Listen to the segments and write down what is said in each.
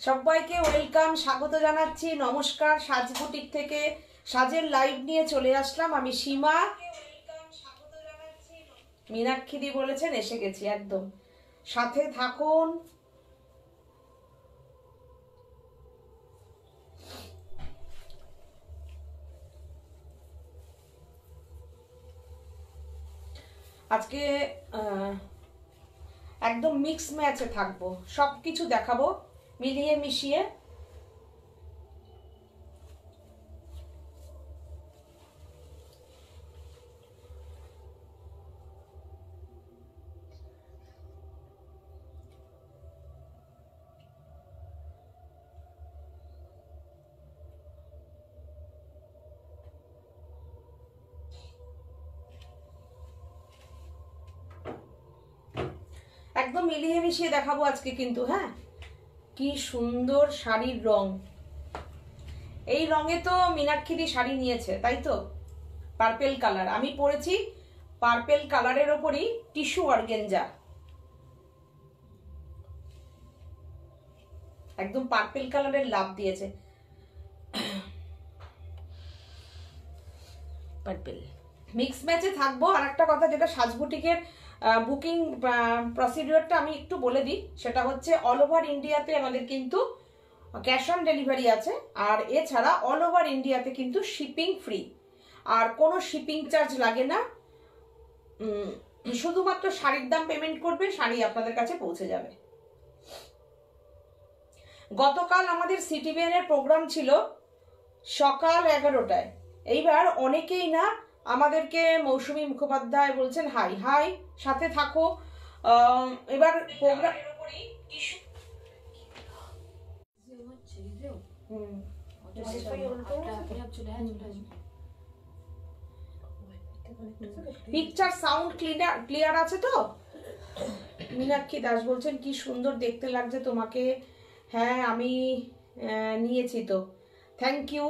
সবাইকে ওয়েলকাম, স্বাগত জানাচ্ছি, নমস্কার। সাজ বুটিক থেকে সাজের লাইভ নিয়ে চলে আসলাম। আমি সীমা। মীনাক্ষী দি বলেছেন এসে গেছি, একদম সাথে থাকুন। আজকে একদম মিক্স ম্যাচে থাকবো, সবকিছু দেখাবো মিলিয়ে মিশিয়ে। একদম মিলিয়ে মিশিয়ে দেখাবো আজকে কিন্তু। হ্যাঁ, কি সুন্দর শাড়ির রং। এই রঙে তো মীনাক্ষী শাড়ি নিয়েছে, তাই তো? Purple colour. আমি পরেছি পার্পেল কালারের ওপরই টিস্যু অর্গেঞ্জা, একদম পার্পেল কালারের লাভ দিয়েছে। পার্পেল মিক্স ম্যাচে থাকবো। আর একটা কথা, যেটা সাজবুটিকের বুকিং প্রসিডিওরটা আমি একটু বলে দিই। সেটা হচ্ছে অল ওভার ইন্ডিয়াতে আমাদের কিন্তু ক্যাশ অন ডেলিভারি আছে, আর এছাড়া অল ওভার ইন্ডিয়াতে কিন্তু শিপিং ফ্রি, আর কোনো শিপিং চার্জ লাগে না। শুধুমাত্র শাড়ির দাম পেমেন্ট করবে, শাড়ি আপনাদের কাছে পৌঁছে যাবে। গতকাল আমাদের সিটিভিএন এর প্রোগ্রাম ছিল সকাল 11টায়। এইবার অনেকেই না আমাদেরকে মৌসুমী মুখোপাধ্যায় বলছেন হাই হাই, সাথে থাকো। এবার প্রোগ্রাম পিকচার সাউন্ড ক্লিয়ার আছে তো? মীনাক্ষী দাস বলছেন কি সুন্দর দেখতে লাগছে তোমাকে। হ্যাঁ, আমি নিয়েছি তো, থ্যাংক ইউ।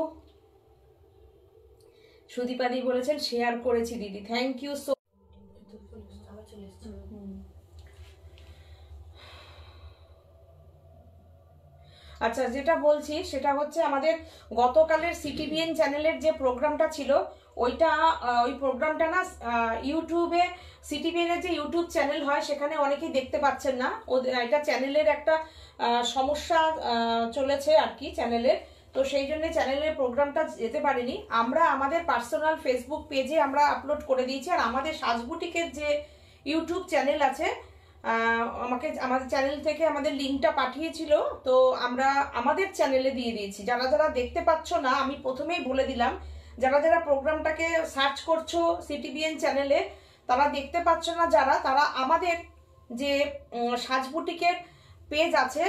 সুদীপাদি বলেছেন শেয়ার করেছি দিদি, থ্যাংক ইউ সো। আচ্ছা, যেটা বলছি সেটা হচ্ছে আমাদের গতকালের সিটিভিএন চ্যানেলের যে প্রোগ্রামটা ছিল, ওই প্রোগ্রামটা না ইউটিউবে, সিটিভিএন এর যে ইউটিউব চ্যানেল হয় সেখানে অনেকেই দেখতে পাচ্ছেন না। এটা চ্যানেলের একটা সমস্যা চলেছে আর কি চ্যানেলের, তো সেই জন্য চ্যানেলের প্রোগ্রামটা যেতে পারিনি। আমরা আমাদের পার্সোনাল ফেসবুক পেজে আমরা আপলোড করে দিয়েছি, আর আমাদের সাজবুটিকের যে ইউটিউব চ্যানেল আছে, আমাকে আমাদের চ্যানেল থেকে আমাদের লিঙ্কটা পাঠিয়েছিল, তো আমরা আমাদের চ্যানেলে দিয়ে দিয়েছি। যারা যারা দেখতে পাচ্ছ না, আমি প্রথমেই বলে দিলাম, যারা যারা প্রোগ্রামটাকে সার্চ করছো সিটিভিএন চ্যানেলে, তারা দেখতে পাচ্ছ না যারা, তারা আমাদের যে সাজবুটিকের পেজ আছে,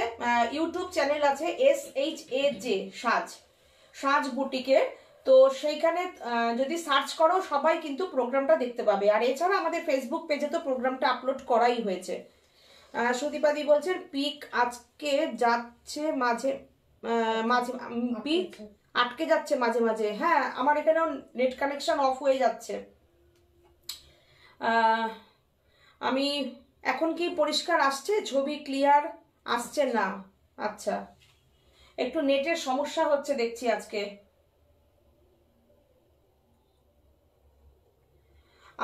ইউটিউব চ্যানেল আছে SHAJ সাজ বুটিকের, তো সেইখানে যদি সার্চ করো সবাই কিন্তু প্রোগ্রামটা দেখতে পাবে। আর এছাড়া আমাদের ফেসবুক পেজে তো প্রোগ্রামটা আপলোড করাই হয়েছে। সুদীপাদি বলছেন পিক আজকে যাচ্ছে মাঝে মাঝে, পিক আটকে যাচ্ছে মাঝে মাঝে। হ্যাঁ, আমার এখানেও নেট কানেকশন অফ হয়ে যাচ্ছে। আমি এখন কি পরিষ্কার আসছে? ছবি ক্লিয়ার আসছে না? আচ্ছা, একটু নেটের সমস্যা হচ্ছে দেখছি আজকে।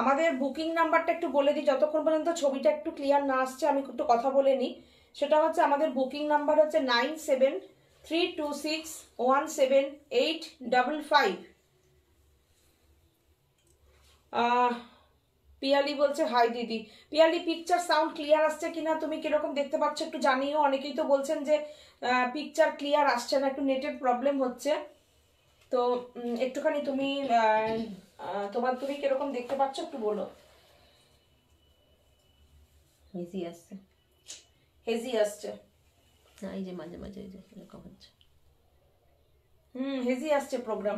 আমাদের বুকিং নাম্বারটা একটু বলে দিই, যতক্ষণ পর্যন্ত ছবিটা একটু ক্লিয়ার না আসছে আমি একটু কথা বলে নিই। সেটা হচ্ছে আমাদের বুকিং নাম্বার হচ্ছে 9732617855। পিয়ালি বলছে হাই দিদি। পিয়ালি, পিকচার সাউন্ড ক্লিয়ার আসছে কিনা, তুমি কিরকম দেখতে পাচ্ছ একটু জানিও। অনেকেই তো বলছেন যে পিকচার ক্লিয়ার আসছে না, একটু নেটের প্রবলেম হচ্ছে। তো একটুখানি তুমি তুমি কিরকম দেখতে পাচ্ছ একটু বলো। হেজি আসছে, হেজি আসছে না এই যে মাঝে মাঝে এই যে এরকম হচ্ছে। হেজি আসছে প্রোগ্রাম।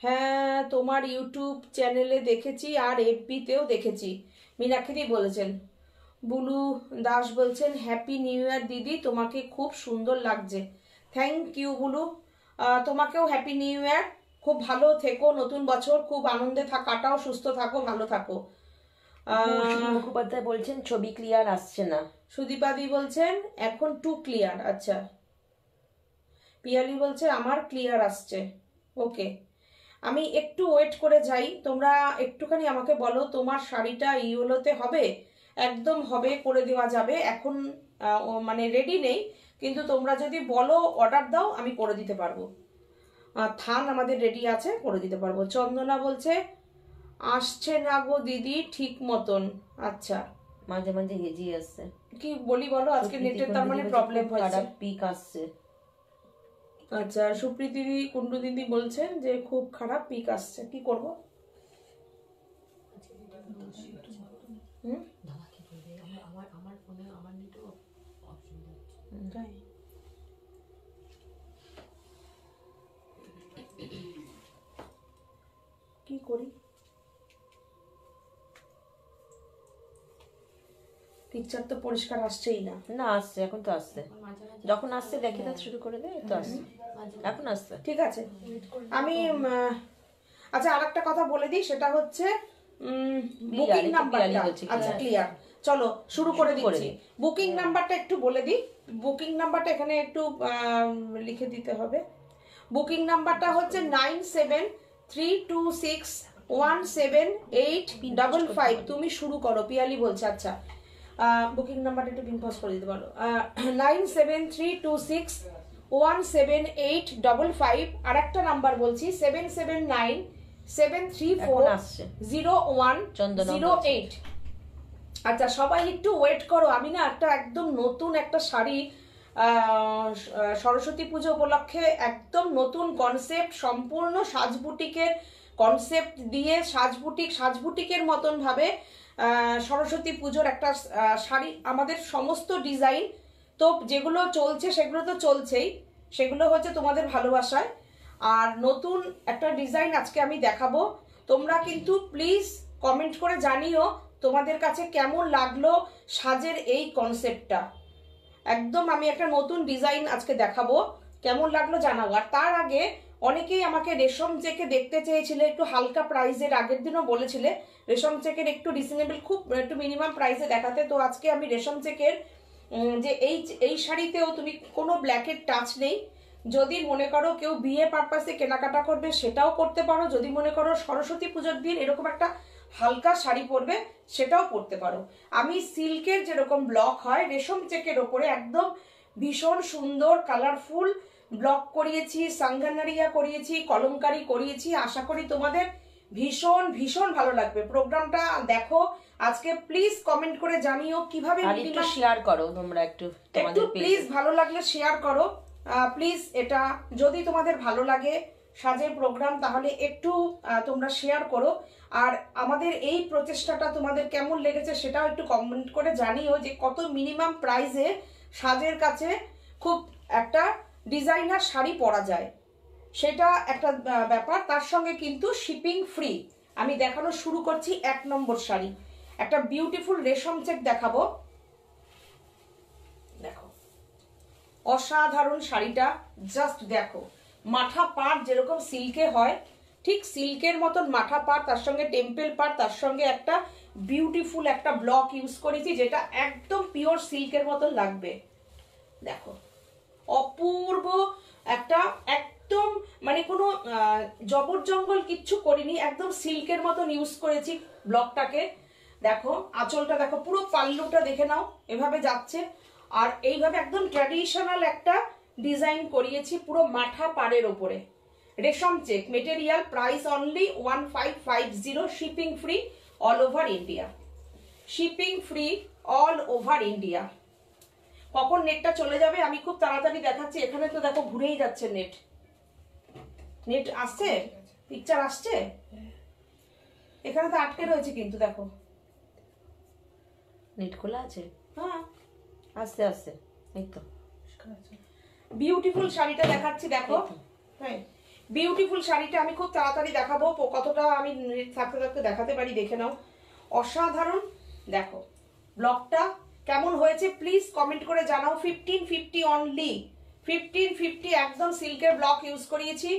হ্যাঁ, তোমার ইউটিউব চ্যানেলে দেখেছি আর এফবিতেও দেখেছি, মীনাক্ষী বলেছেন। বুলু দাস বলছেন হ্যাপি নিউ ইয়ার দিদি, তোমাকে খুব সুন্দর লাগছে। থ্যাংক ইউ বুলু, তোমাকেও হ্যাপি নিউ ইয়ার। খুব ভালো থেকো, নতুন বছর খুব আনন্দে কাটাও, সুস্থ থাকো, ভালো থাকো। মুখোপাধ্যায় বলছেন ছবি ক্লিয়ার আসছে না। সুদীপাদি বলছেন এখন টু ক্লিয়ার। আচ্ছা, পিয়ালি বলছে আমার ক্লিয়ার আসছে। ওকে, আমি একটু ওয়েট করে যাই, তোমরা একটুখানি আমাকে বলো তোমার শাড়িটা ইয়েলোতে হবে? একদম হবে, করে দেওয়া যাবে। এখন মানে রেডি নেই, কিন্তু তোমরা যদি বলো অর্ডার দাও আমি করে দিতে পারবো। থান আমাদের রেডি আছে, করে দিতে পারবো। চন্দনা বলছে আসছে না গো দিদি ঠিক মতন। আচ্ছা, মাঝে মাঝে হেজি আসছে। কি বলি বলো, আজকে নেটের তার মানে প্রবলেম হয়েছে, পিক আসছে। আচ্ছা, সুপ্রীতি দিদি, কুন্ডু দিদি বলছেন যে খুব খারাপ পিক আসছে, কি করব? কি করি? পিকচার তো পরিষ্কার আসছেই না। না আসছে, এখন তো আসছে, যখন আসছে দেখে তো শুরু করে দেয়, তো আসছে, এখন আসছে। ঠিক আছে, আমি আচ্ছা আরেকটা কথা বলে দিই, সেটা হচ্ছে বুকিং নাম্বারটা। আচ্ছা ক্লিয়ার, চলো শুরু করে দিচ্ছি। বুকিং নাম্বারটা একটু বলে দিই, বুকিং নাম্বারটা এখানে একটু লিখে দিতে হবে। বুকিং নাম্বারটা হচ্ছে 9732617855। তুমি শুরু করো, পিয়ালি বলছে। আচ্ছা, বুকিং নাম্বারটা একটু পিনপজ করে দিতে পারো। 9732617855। আর একটা নাম্বার বলছি 7797340108। আচ্ছা, সবাই একটু ওয়েট করো, আমি না একটা একদম নতুন একটা শাড়ি সরস্বতী পুজো উপলক্ষে একদম নতুন কনসেপ্ট, সম্পূর্ণ সাজবুটিকের কনসেপ্ট দিয়ে সাজবুটিকের মতন ভাবে সরস্বতী পুজোর একটা শাড়ি, আমাদের সমস্ত ডিজাইন তো যেগুলো চলছে সেগুলো তো চলছেই, সেগুলো হচ্ছে তোমাদের ভালোবাসায়। আর নতুন একটা ডিজাইন আজকে আমি দেখাবো। তোমরা কিন্তু প্লিজ কমেন্ট করে জানিও তোমাদের কাছে কেমন লাগলো সাজের এই কনসেপ্টটা। একদম আমি একটা নতুন ডিজাইন আজকে দেখাবো, কেমন লাগলো জানাও। আর তার আগে অনেকেই আমাকে রেশম চেকে দেখতে চেয়েছিলে, একটু হালকা প্রাইসের, আগের দিনও বলেছিলে রেশম চেকের একটু রিজনেবল, খুব একটু মিনিমাম প্রাইসে দেখাতে। তো আজকে আমি রেশম চেকের যে এই শাড়িতেও তুমি কোনো ব্ল্যাকের টাচ নেই, যদি মনে করো কেউ বিয়ে পারপাসে কেনাকাটা করবে সেটাও করতে পারো, যদি মনে করো সরস্বতী পুজোর দিন এরকম একটা হালকা শাড়ি পরবে সেটাও পরতে পারো। আমি সিল্কের যেরকম ব্লক হয় রেশম চেকের ওপরে একদম ভীষণ সুন্দর কালারফুল ব্লক করিয়েছি, সাঙ্গানারিয়া করিয়েছি, কলমকারি করিয়েছি। আশা করি তোমাদের ভীষণ ভীষণ ভালো লাগবে। প্রোগ্রামটা দেখো আজকে, প্লিজ কমেন্ট করে জানিও কিভাবে শেয়ার করো তোমরা, একটু প্লিজ ভালো লাগলে শেয়ার করো প্লিজ। এটা যদি তোমাদের ভালো লাগে সাজের প্রোগ্রাম, তাহলে একটু তোমরা শেয়ার করো। আর আমাদের এই প্রচেষ্টাটা তোমাদের কেমন লেগেছে সেটাও একটু কমেন্ট করে জানিও, যে কত মিনিমাম প্রাইসে সাজের কাছে খুব একটা ডিজাইনার শাড়ি পরা যায়, সেটা একটা ব্যাপার। তার সঙ্গে কিন্তু শিপিং ফ্রি। আমি দেখানো শুরু করছি 1 নম্বর শাড়ি, একটা বিউটিফুল রেশম চেক দেখাবো। দেখো অসাধারণ শাড়িটা, জাস্ট দেখো, মাথা পাড় যেরকম সিল্কে হয় ঠিক সিল্কের মতন মাথা পাড়, তার সঙ্গে টেম্পেল পাড়, তার সঙ্গে একটা বিউটিফুল একটা ব্লক ইউজ করেছি যেটা একদম পিওর সিল্কের মতন লাগবে। দেখো অপূর্ব একটা, একদম মানে কোনো জবর জঙ্গল কিচ্ছু করিনি, একদম সিল্কের মতন ইউজ করেছি ব্লকটাকে। দেখো আঁচলটা দেখো, পুরো পাল্লুটা দেখে নাও এভাবে যাচ্ছে। আর এইভাবে একদম ট্র্যাডিশনাল একটা ডিজাইন করিয়েছি পুরো মাথা পাড়ের ওপরে। রেশম check material, price only 1550, shipping free all over India, shipping free all over India. কখন নেটটা চলে যাবে আমি খুব তাড়াতাড়ি দেখাচ্ছি। এখানে তো দেখো ঘুরেই যাচ্ছে নেট, নেট আসছে, পিকচার আসছে, এখানে তো আটকে রয়েছে কিন্তু দেখো নেট খোলা আছে। হ্যাঁ আস্তে আস্তে, এই তো বিউটিফুল শাড়িটা দেখাচ্ছি দেখো। হ্যাঁ বিউটিফুল শাড়িটা আমি খুব তাড়াতাড়ি দেখাবো, কতটা আমি থাকতে থাকতে দেখাতে পারি দেখে নাও। অসাধারণ, দেখো ব্লকটা কেমন হয়েছে প্লিজ কমেন্ট করে জানাও। 1550 অনলি, 1550, একদম সিল্কের ব্লক ইউজ করিয়েছি,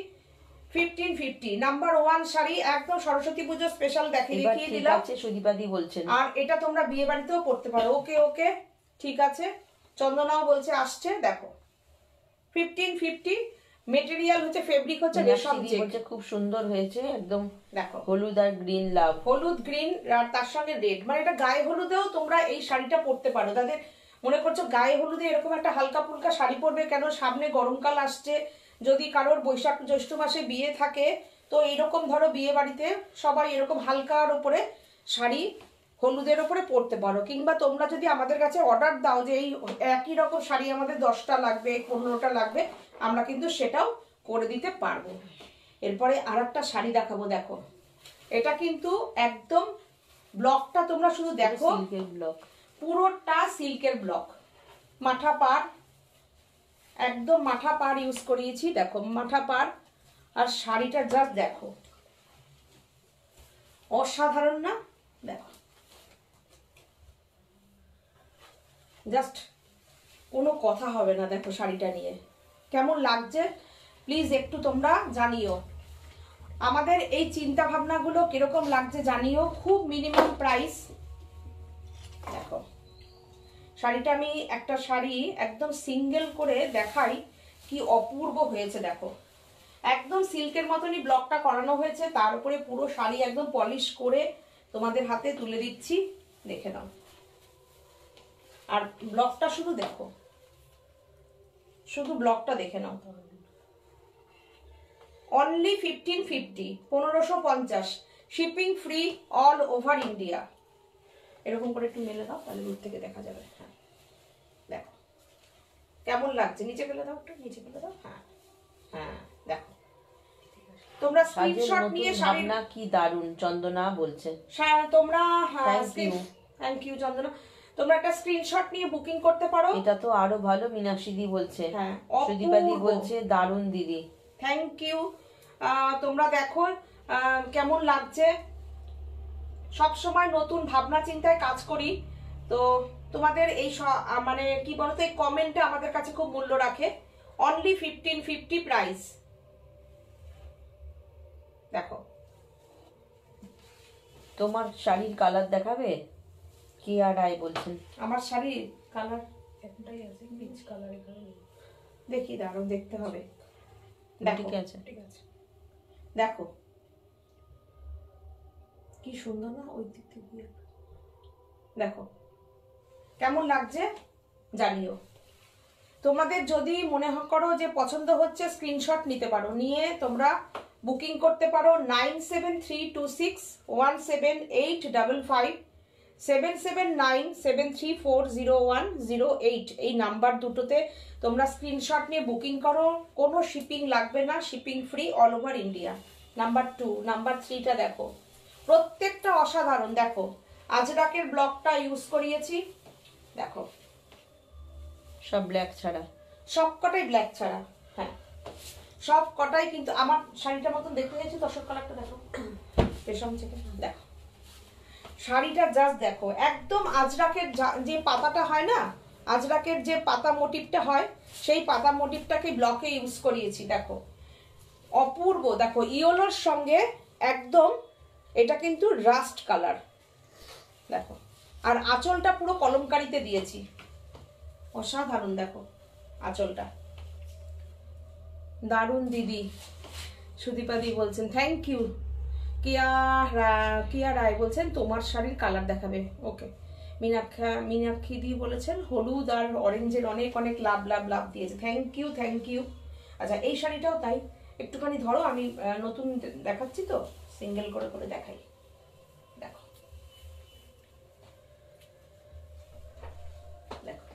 1550 নাম্বার 1 শাড়ি, একদম সরস্বতী পুজো স্পেশাল দেখিয়ে দিলাম। সুদীপাদি বলছেন, আর এটা তোমরা বিয়ে বাড়িতেও পড়তে পারো। ওকে ওকে ঠিক আছে, চন্দনাও বলছে আসছে। দেখো 1550, মেটেরিয়াল হচ্ছে ফেব্রিক হচ্ছে রেশম চেক, খুব সুন্দর হয়েছে একদম। দেখো হলুদ আর গ্রিন লাভ, হলুদ গ্রিন আর তার সঙ্গে রেড, মানে এটা গায়ে হলুদেও তোমরা এই শাড়িটা পরতে পারো। তাদের মনে করছো গায়ে হলুদে এরকম একটা হালকা ফুলকা শাড়ি পরবে কেন, সামনে গরমকাল আসছে, যদি কারোর বৈশাখ জ্যৈষ্ঠ মাসে বিয়ে থাকে, তো এইরকম ধরো বিয়ে বাড়িতে সবাই এরকম হালকার ওপরে শাড়ি হলুদের ওপরে পরতে পারো। কিংবা তোমরা যদি আমাদের কাছে অর্ডার দাও যে এই একই রকম শাড়ি আমাদের 10টা লাগবে 15টা লাগবে, আমরা কিন্তু সেটাও করে দিতে পারবো। এরপরে আর একটা শাড়ি দেখাবো। দেখো এটা কিন্তু একদম ব্লকটা তোমরা শুধু দেখো, সিল্কের ব্লক, পুরোটা সিল্কের ব্লক, মাথা পাড়, একদম মাথা পাড় ইউজ করিয়েছি। দেখো মাথা পাড়, আর শাড়িটা জাস্ট দেখো অসাধারণ না? দেখো জাস্ট কোনো কথা হবে না। দেখো শাড়িটা নিয়ে কেমন লাগছে প্লিজ একটু তোমরা জানিও। আমাদের এই চিন্তা ভাবনাগুলো কিরকম লাগছে জানিও। খুব মিনিমাম প্রাইস। দেখো শাড়িটা আমি একটা শাড়ি একদম সিঙ্গেল করে দেখাই কি অপূর্ব হয়েছে। দেখো একদম সিল্কের মতনই ব্লকটা করানো হয়েছে, তার উপরে পুরো শাড়ি একদম পলিশ করে তোমাদের হাতে তুলে দিচ্ছি, দেখে নাও। আর ব্লকটা শুধু দেখো, শুধু ব্লকটা দেখে নাও। Only 1550, 1550, shipping free all over India. এরকম করে একটু মেলে দাও, তাহলে দূর থেকে দেখা যাবে। হ্যাঁ দেখো কেমন লাগছে, নিচে ফেলে দাও, একটু নিচে ফেলে দাও। হ্যাঁ হ্যাঁ দেখো তোমরা স্ক্রিনশট নিয়ে শাড়ি না কি দারুন, চন্দনা বলছে। তোমরা থ্যাংক ইউ চন্দনা, তোমরা একটা স্ক্রিনশট নিয়ে বুকিং করতে পারো। এটা তো আরো ভালো, মীনাক্ষী দি বলছে। হ্যাঁ সুদীপাদি বলছে দারুন দিদি, থ্যাংক ইউ। তোমরা দেখো কেমন লাগছে। সব সময় নতুন ভাবনা চিন্তায় কাজ করি, তো তোমাদের এই মানে কি বলতো এই কমেন্টে আমাদের কাছে খুব মূল্য রাখে। Only 1550 price. দেখো তোমার শাড়ির কালার দেখাবে কি আর আই বলছেন। আমার শাড়ির কালার একটাই আছে, পিচ কালার। এখানে দেখি দাঁড়াও, দেখতে হবে। ঠিক আছে ঠিক আছে দেখো কি সুন্দর না, ওই দিক থেকে দেখো কেমন লাগছে জানিও। তোমাদের যদি মনে করো যে পছন্দ হচ্ছে, স্ক্রিনশট নিতে পারো, নিয়ে তোমরা বুকিং করতে পারো 9732617855, 7797340108 এই নাম্বার দুটোতে তোমরা স্ক্রিনশট নিয়ে বুকিং করো। কোনো শিপিং লাগবে না, shipping free all over India. Number 2, number 3টা দেখো, প্রত্যেকটা অসাধারণ। দেখো আজরাকের ব্লকটা ইউজ করিয়েছি, দেখো সব ব্ল্যাক ছাড়া, সব কটাই ব্ল্যাক ছাড়া। হ্যাঁ সব কটাই, কিন্তু আমার শাড়িটার মতন দেখতে গেছি। দর্শক কালারটা দেখো, রেশম থেকে দেখো শাড়িটা জাস্ট দেখো, একদম আজরাকের যে পাতাটা হয় না, আজরাকের যে পাতা মোটিভটা হয়, সেই পাতা মোটিভটাকে ব্লকে ইউজ করিয়েছি। দেখো অপূর্ব। দেখো ইয়েলোর সঙ্গে একদম এটা কিন্তু রাস্ট কালার। দেখো আর আঁচলটা পুরো কলমকারিতে দিয়েছি, অসাধারণ। দেখো আঁচলটা দারুণ দিদি, সুদীপাদি বলছেন থ্যাংক ইউ। কিয়া রায় বলছেন তোমার শাড়ির কালার দেখাবে। ওকে মীনাক্ষী দি বলেছেন হলুদ আর অরেঞ্জের অনেক অনেক লাভ লাভ লাভ দিয়েছে। Thank you thank you. আচ্ছা এই শাড়িটাও তাই, একটুখানি ধরো, আমি নতুন দেখাচ্ছি তো, সিঙ্গেল করে করে দেখাই। দেখো দেখো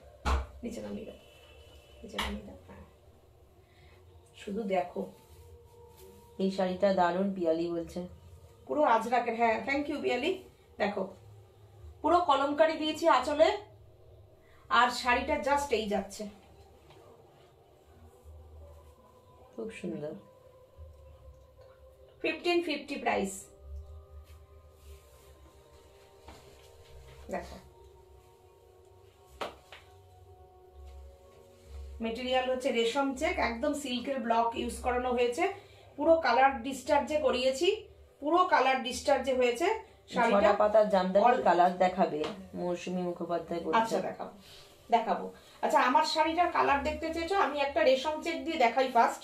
নিচে নামিয়ে দাও, নিচে নামিয়ে দাও। হ্যাঁ শুধু দেখো এই শাড়িটা দারুণ, পিয়ালি বলছে। পুরো আজরাকের। হ্যাঁ থ্যাংক ইউ পিয়ালি। দেখো পুরো কলমকারি দিয়েছি আঁচলে, আর শাড়িটা জাস্ট এই যাচ্ছে, খুব সুন্দর। 1550 প্রাইস। দেখো মেটেরিয়াল হচ্ছে রেশম চেক, একদম সিল্কের ব্লক ইউজ করানো হয়েছে, পুরো কালার ডিসচার্জে করিয়েছি, পুরো কালার ডিসচার্জে হয়েছে শাড়িটা। ছটা পাতার জামদানি কালার দেখাবে মৌসুমী মুখোপাধ্যায় বলছে। আচ্ছা দেখাবো। আচ্ছা আমার শাড়িটার কালার দেখতে চেয়েছো, আমি একটা রেশম চেক দিয়ে দেখাই ফার্স্ট।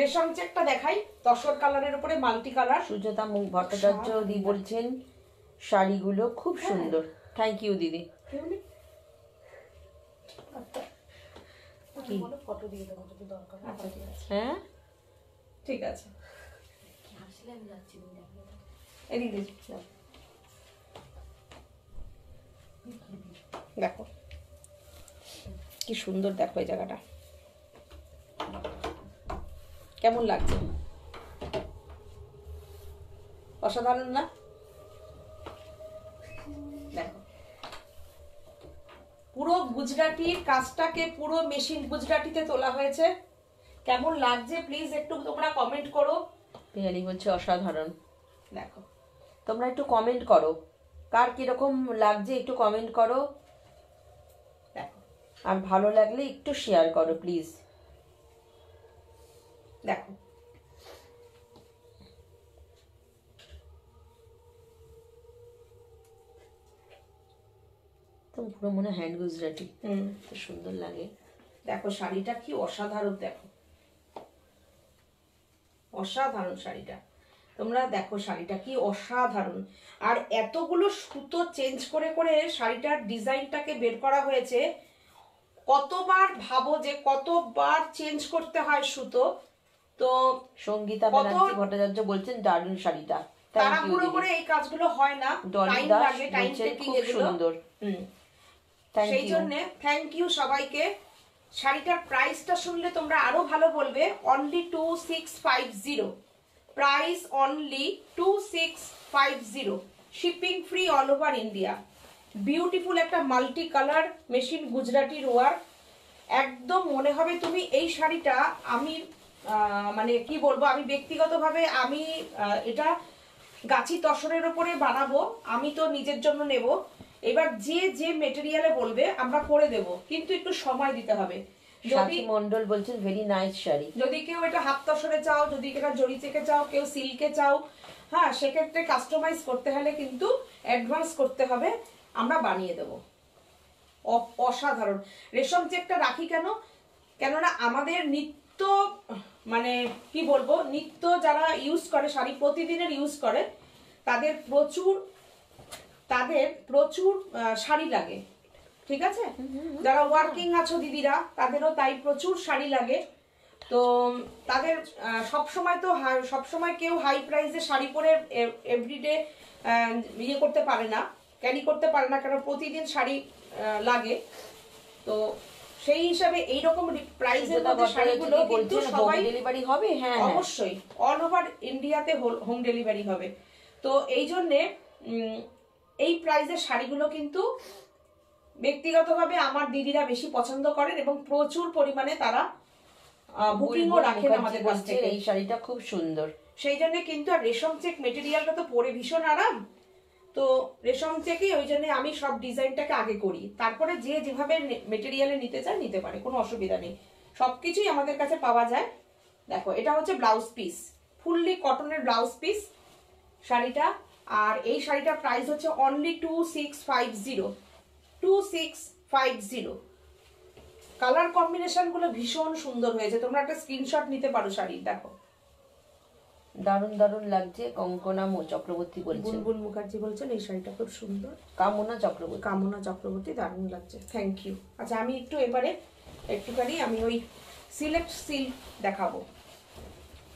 রেশম চেকটা দেখাই, তসর কালারের উপরে মাল্টি কালার। সুজাতা ভট্টাচার্য দি বলছেন শাড়িগুলো খুব সুন্দর। থ্যাংক ইউ দিদি। ফটো দিয়ে দেবো যদি দরকার। আচ্ছা ঠিক আছে, হ্যাঁ ঠিক আছে। এদিকে দেখো কি সুন্দর, দেখো এই জায়গাটা কেমন লাগছে, অসাধারণ না? দেখো পুরো গুজরাটির কাজটাকে পুরো মেশিন গুজরাটিতে তোলা হয়েছে। কেমন লাগছে প্লিজ একটু তোমরা কমেন্ট করো। পিয়ালি বলছে অসাধারণ। দেখো তোমরা একটু কমেন্ট করো, কার কিরকম লাগছে একটু কমেন্ট করো, দেখো আর ভালো লাগলে একটু শেয়ার করো প্লিজ। দেখো তো পুরো মনে হ্যান্ড গুজরাটি, সুন্দর লাগে। দেখো শাড়িটা কি অসাধারণ, দেখো অসাধারণ শাড়িটা, তোমরা দেখো শাড়িটা কি অসাধারণ। আর এতগুলো সুতো চেঞ্জ করে করে শাড়িটার ডিজাইনটাকে বের করা হয়েছে। কতবার ভাবো যে কতবার চেঞ্জ করতে হয় সুতো। তো সঙ্গীতা ব্যানার্জি ভট্টাচার্য বলছেন দারুণ শাড়িটা। তাড়াহুড়ো করে এই কাজগুলো হয় না, টাইম লাগে, টাইম টেকিং এগুলো। সুন্দর, সেই জন্য থ্যাংক ইউ সবাইকে। শাড়িটার প্রাইসটা শুনলে তোমরা আরো ভালো বলবে। Only 2650, price only 2650, shipping free all over India. Beautiful একটা মাল্টি কালার মেশিন গুজরাটির ওয়ার্ক, একদম মনে হবে তুমি এই শাড়িটা। আমি মানে কি বলবো, আমি ব্যক্তিগতভাবে আমি এটা গাছি তসরের ওপরে বানাবো, আমি তো নিজের জন্য নেব। এবার যে যে মেটেরিয়ালে বলবে আমরা করে দেব, কিন্তু একটু সময় দিতে হবে। যদি মন্ডল বলছেন ভেরি নাইস শাড়ি, যদি কেউ এটা হাত তসরে চাও, যদি এটা জরি চেকে চাও, কেউ সিল্কে চাও, হ্যাঁ সেক্ষেত্রে কাস্টমাইজ করতে হলে কিন্তু অ্যাডভান্স করতে হবে, আমরা বানিয়ে দেব। অসাধারণ। রেশম চেকটা রাখি কেন, কেননা আমাদের নিত্য মানে কি বলবো, নিত্য যারা ইউজ করে শাড়ি, প্রতিদিনের ইউজ করে, তাদের প্রচুর শাড়ি লাগে, ঠিক আছে? যারা ওয়ার্কিং আছো দিদিরা, তাদেরও তাই প্রচুর শাড়ি লাগে। তো তাদের সবসময় কেউ হাই প্রাইসে শাড়ি পরে এভরিডে ইয়ে করতে পারে না, ক্যারি করতে পারে না, কারণ প্রতিদিন শাড়ি লাগে। তো সেই হিসাবে এইরকম প্রাইসের মধ্যে শাড়িগুলো কিন্তু সবাই ডেলিভারি হবে। হ্যাঁ অবশ্যই অল ওভার ইন্ডিয়াতে হোম ডেলিভারি হবে। তো এই জন্যে এই প্রাইসের শাড়িগুলো কিন্তু ব্যক্তিগতভাবে আমার দিদিরা বেশি পছন্দ করেন এবং প্রচুর পরিমাণে তারা বুকিংও রাখেন আমাদের কাছ থেকে। এই শাড়িটা খুব সুন্দর, সেই জন্য কিন্তু। আর রেশম চেক মেটেরিয়ালটা তো পরে ভীষণ আরাম, তো রেশম চেকই ওই জন্য আমি সব ডিজাইনটাকে আগে করি, তারপরে যে যেভাবে মেটেরিয়ালে নিতে চায় নিতে পারে, কোনো অসুবিধা নেই, সবকিছুই আমাদের কাছে পাওয়া যায়। দেখো এটা হচ্ছে ব্লাউজ পিস, ফুললি কটনের ব্লাউজ পিস শাড়িটা। আর এই শাড়িটার প্রাইস হচ্ছে অনলি 2650। কালার কম্বিনেশন গুলো ভীষণ সুন্দর হয়েছে, তোমরা একটা স্ক্রিনশট নিতে পারো শাড়ির। দেখো দারুণ দারুণ লাগছে। কঙ্কনা চক্রবর্তী বলছেন, বুলবুল মুখার্জি বলছেন এই শাড়িটা খুব সুন্দর। কামনা চক্রবর্তী দারুণ লাগছে, থ্যাংক ইউ। আচ্ছা আমি এবারে একটুখানি আমি ওই সিলেক্ট সিল্ক দেখাবো,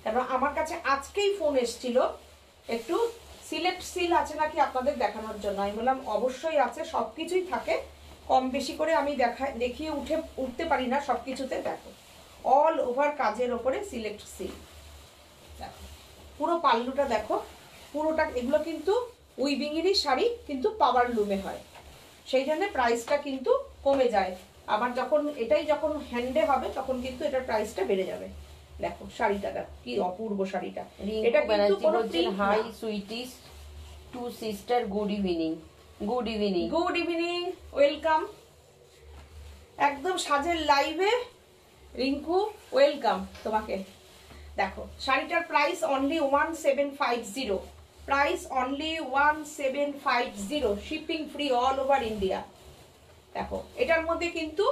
কারণ আমার কাছে আজকেই ফোন এসেছিল একটু সিলেক্ট সিল আছে নাকি আপনাদের দেখানোর জন্য। আমি বললাম অবশ্যই আছে, সবকিছুই থাকে, কম বেশি করে আমি দেখিয়ে উঠতে পারি না সবকিছুতে। দেখো অল ওভার কাজের ওপরে সিলেক্ট সিল, দেখো পুরো পাল্লুটা দেখো, পুরোটা। এগুলো কিন্তু উইভিংয়েরই শাড়ি, কিন্তু পাওয়ার লুমে হয়, সেই জন্য প্রাইসটা কিন্তু কমে যায়। আবার যখন হ্যান্ডে হবে তখন কিন্তু এটার প্রাইসটা বেড়ে যাবে। দেখো শাড়িটা দেখো কি অপূর্ব শাড়িটা। এটা কিন্তু কোনো প্রিন্ট না। Hi sweeties to sister, good evening. Welcome একদম সাজের লাইভে। রিঙ্কু ওয়েলকাম তোমাকে। দেখো শাড়িটার price only 1750, price only 1750, shipping free all over India. দেখো এটার মধ্যে কিন্তু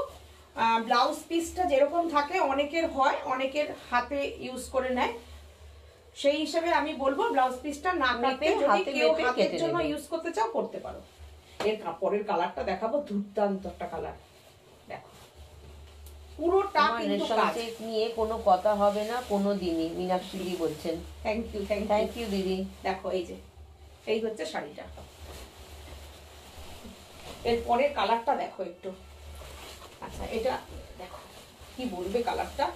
ব্লাউজ পিসটা যেরকম থাকে অনেকের হয়, অনেকের হাতে ইউজ করে নেয়, সেই হিসেবে আমি বলবো ব্লাউজ পিসটা না কাটে যদি কেউ হাতের জন্য ইউজ করতে চাও করতে পারো। এর কাপড়ের কালারটা দেখাবো, দুর্দান্ত একটা কালার। দেখো পুরোটা কিন্তু কাজ নিয়ে কোনো কথা হবে না কোনো দিনই, মীনাক্ষী দিদি বলছেন। থ্যাংক ইউ থ্যাংক ইউ দিদি। দেখো এই হচ্ছে শাড়িটা, এর পরের কালারটা দেখো একটু। আচ্ছা এটা দেখো কি বলবে কালারটা,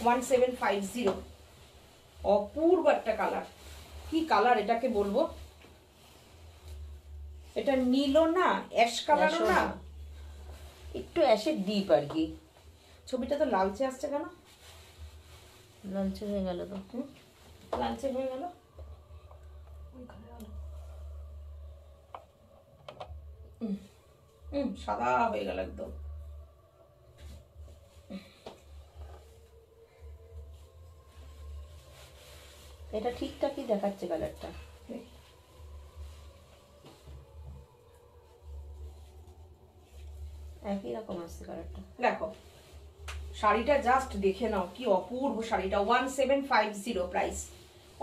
1750, অপূর্ব একটা কালার। কি কালার এটাকে বলবো, এটা নীলও না অ্যাশ কালারও না, একটু অ্যাশের ডিপ আর কি। ছবিটা তো লালচে আসছে কেন, লালচে হয়ে গেল তো, লালচে হয়ে গেল, সাদা হয়ে গেল একদম। এটা ঠিকঠাকই দেখাচ্ছে কালারটা, একই রকম আসছে কালারটা। দেখো শাড়িটা জাস্ট দেখে নাও কি অপূর্ব শাড়িটা, 1750 price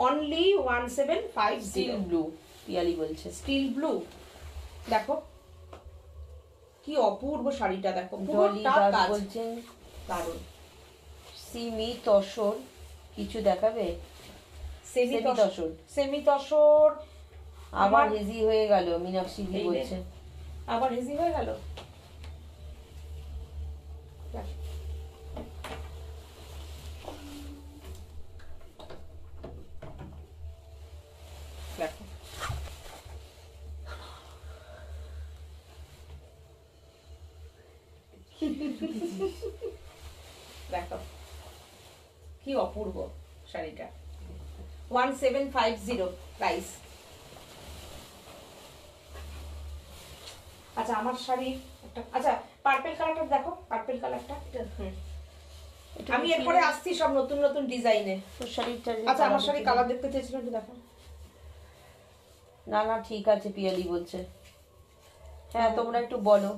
only 1750। Steel blue Piyali বলছে, স্টিল ব্লু। দেখো কি অপূর্ব শাড়িটা, দেখো ডলি পুরোটা দাস কাজ, বলছেন দারুণ। সিমি তসর কিছু দেখাবে, সেমি তসর, সেমি তসর আবার হেজি হয়ে গেল, মীনাক্ষী দি বলছে আবার হেজি হয়ে গেল। দেখো দেখো কি অপূর্ব শাড়িটা, 1750 প্রাইস। আচ্ছা আমার শাড়ি একটা, আচ্ছা পার্পল কালারটা দেখো, পার্পল কালারটা আমি এরপরে আসছি সব নতুন নতুন ডিজাইনে। তোর শাড়িটা, আচ্ছা আমার শাড়ি কালার দেখতে চেয়েছিলাম, একটু দেখো। না না ঠিক আছে পিয়ালি বলছে, হ্যাঁ তোমরা একটু বলো।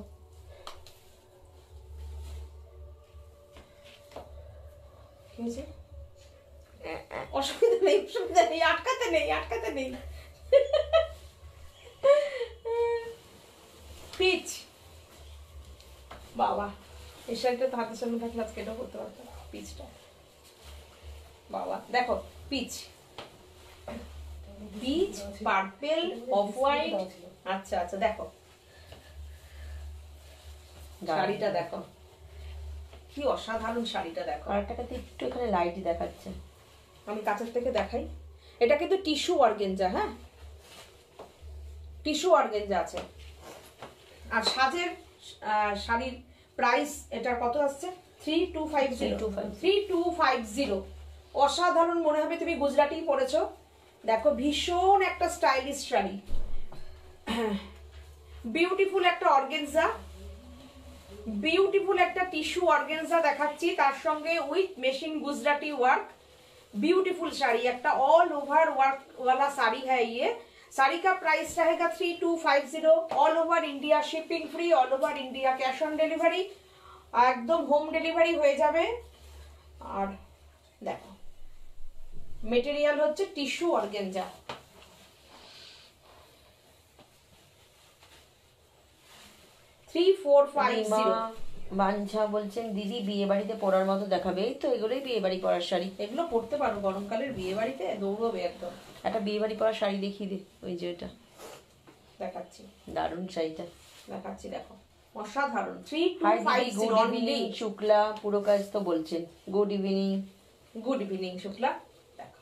অসুবিধা নেই, অসুবিধা নেই, আটকাতে নেই, আটকাতে নেই। পিচ বাবা, এই শাড়িটা তো হাতের সামনে থাকলে আজকে এটা করতে পারতাম, পিচটা বাবা। দেখো peach, peach purple off white. আচ্ছা আচ্ছা দেখো শাড়িটা দেখো কি অসাধারণ শাড়িটা, দেখো কালারটাকে একটু এখানে লাইটই দেখাচ্ছে, আমি কাছের থেকে দেখাই। এটা কিন্তু টিস্যু অর্গেঞ্জা, হ্যাঁ টিস্যু অর্গেঞ্জা আছে। আর সাজের শাড়ির প্রাইস এটার কত আসছে, 3250। অসাধারণ মনে হবে, তুমি গুজরাটি পরেছো। দেখো ভীষণ একটা স্টাইলিশ শাড়ি, বিউটিফুল একটা অর্গেঞ্জা, বিউটিফুল একটা টিস্যু অর্গেঞ্জা দেখাচ্ছি, তার সঙ্গে with machine Gujarati work. Beautiful sari, एक ऑल ओवर वर्क वाला साड़ी है ये। साड़ी का प्राइस रहेगा 3250, all over India, shipping free all over India, cash on delivery, एकदम होम डिलीवरी হয়ে যাবে। আর দেখো মেটেরিয়াল হচ্ছে টিস্যু অর্গেঞ্জা, মানঝা বলছেন দিদি বিয়ে বাড়িতে পরার মতো দেখাবে, এই তো এগুলোই বিয়ে বাড়ি পরার শাড়ি, এগুলো পরতে পারো গরমকালের বিয়ে বাড়িতে, দৌড়বে একদম। একটা বিয়ে বাড়ি পরার শাড়ি দেখিয়ে দে, ওই যে ওটা দেখাচ্ছি, দারুণ শাড়িটা দেখাচ্ছি, দেখো অসাধারণ। গুড ইভিনিং শুক্লা পুরো কাজ তো বলছেন, good evening, good evening Shukla. দেখো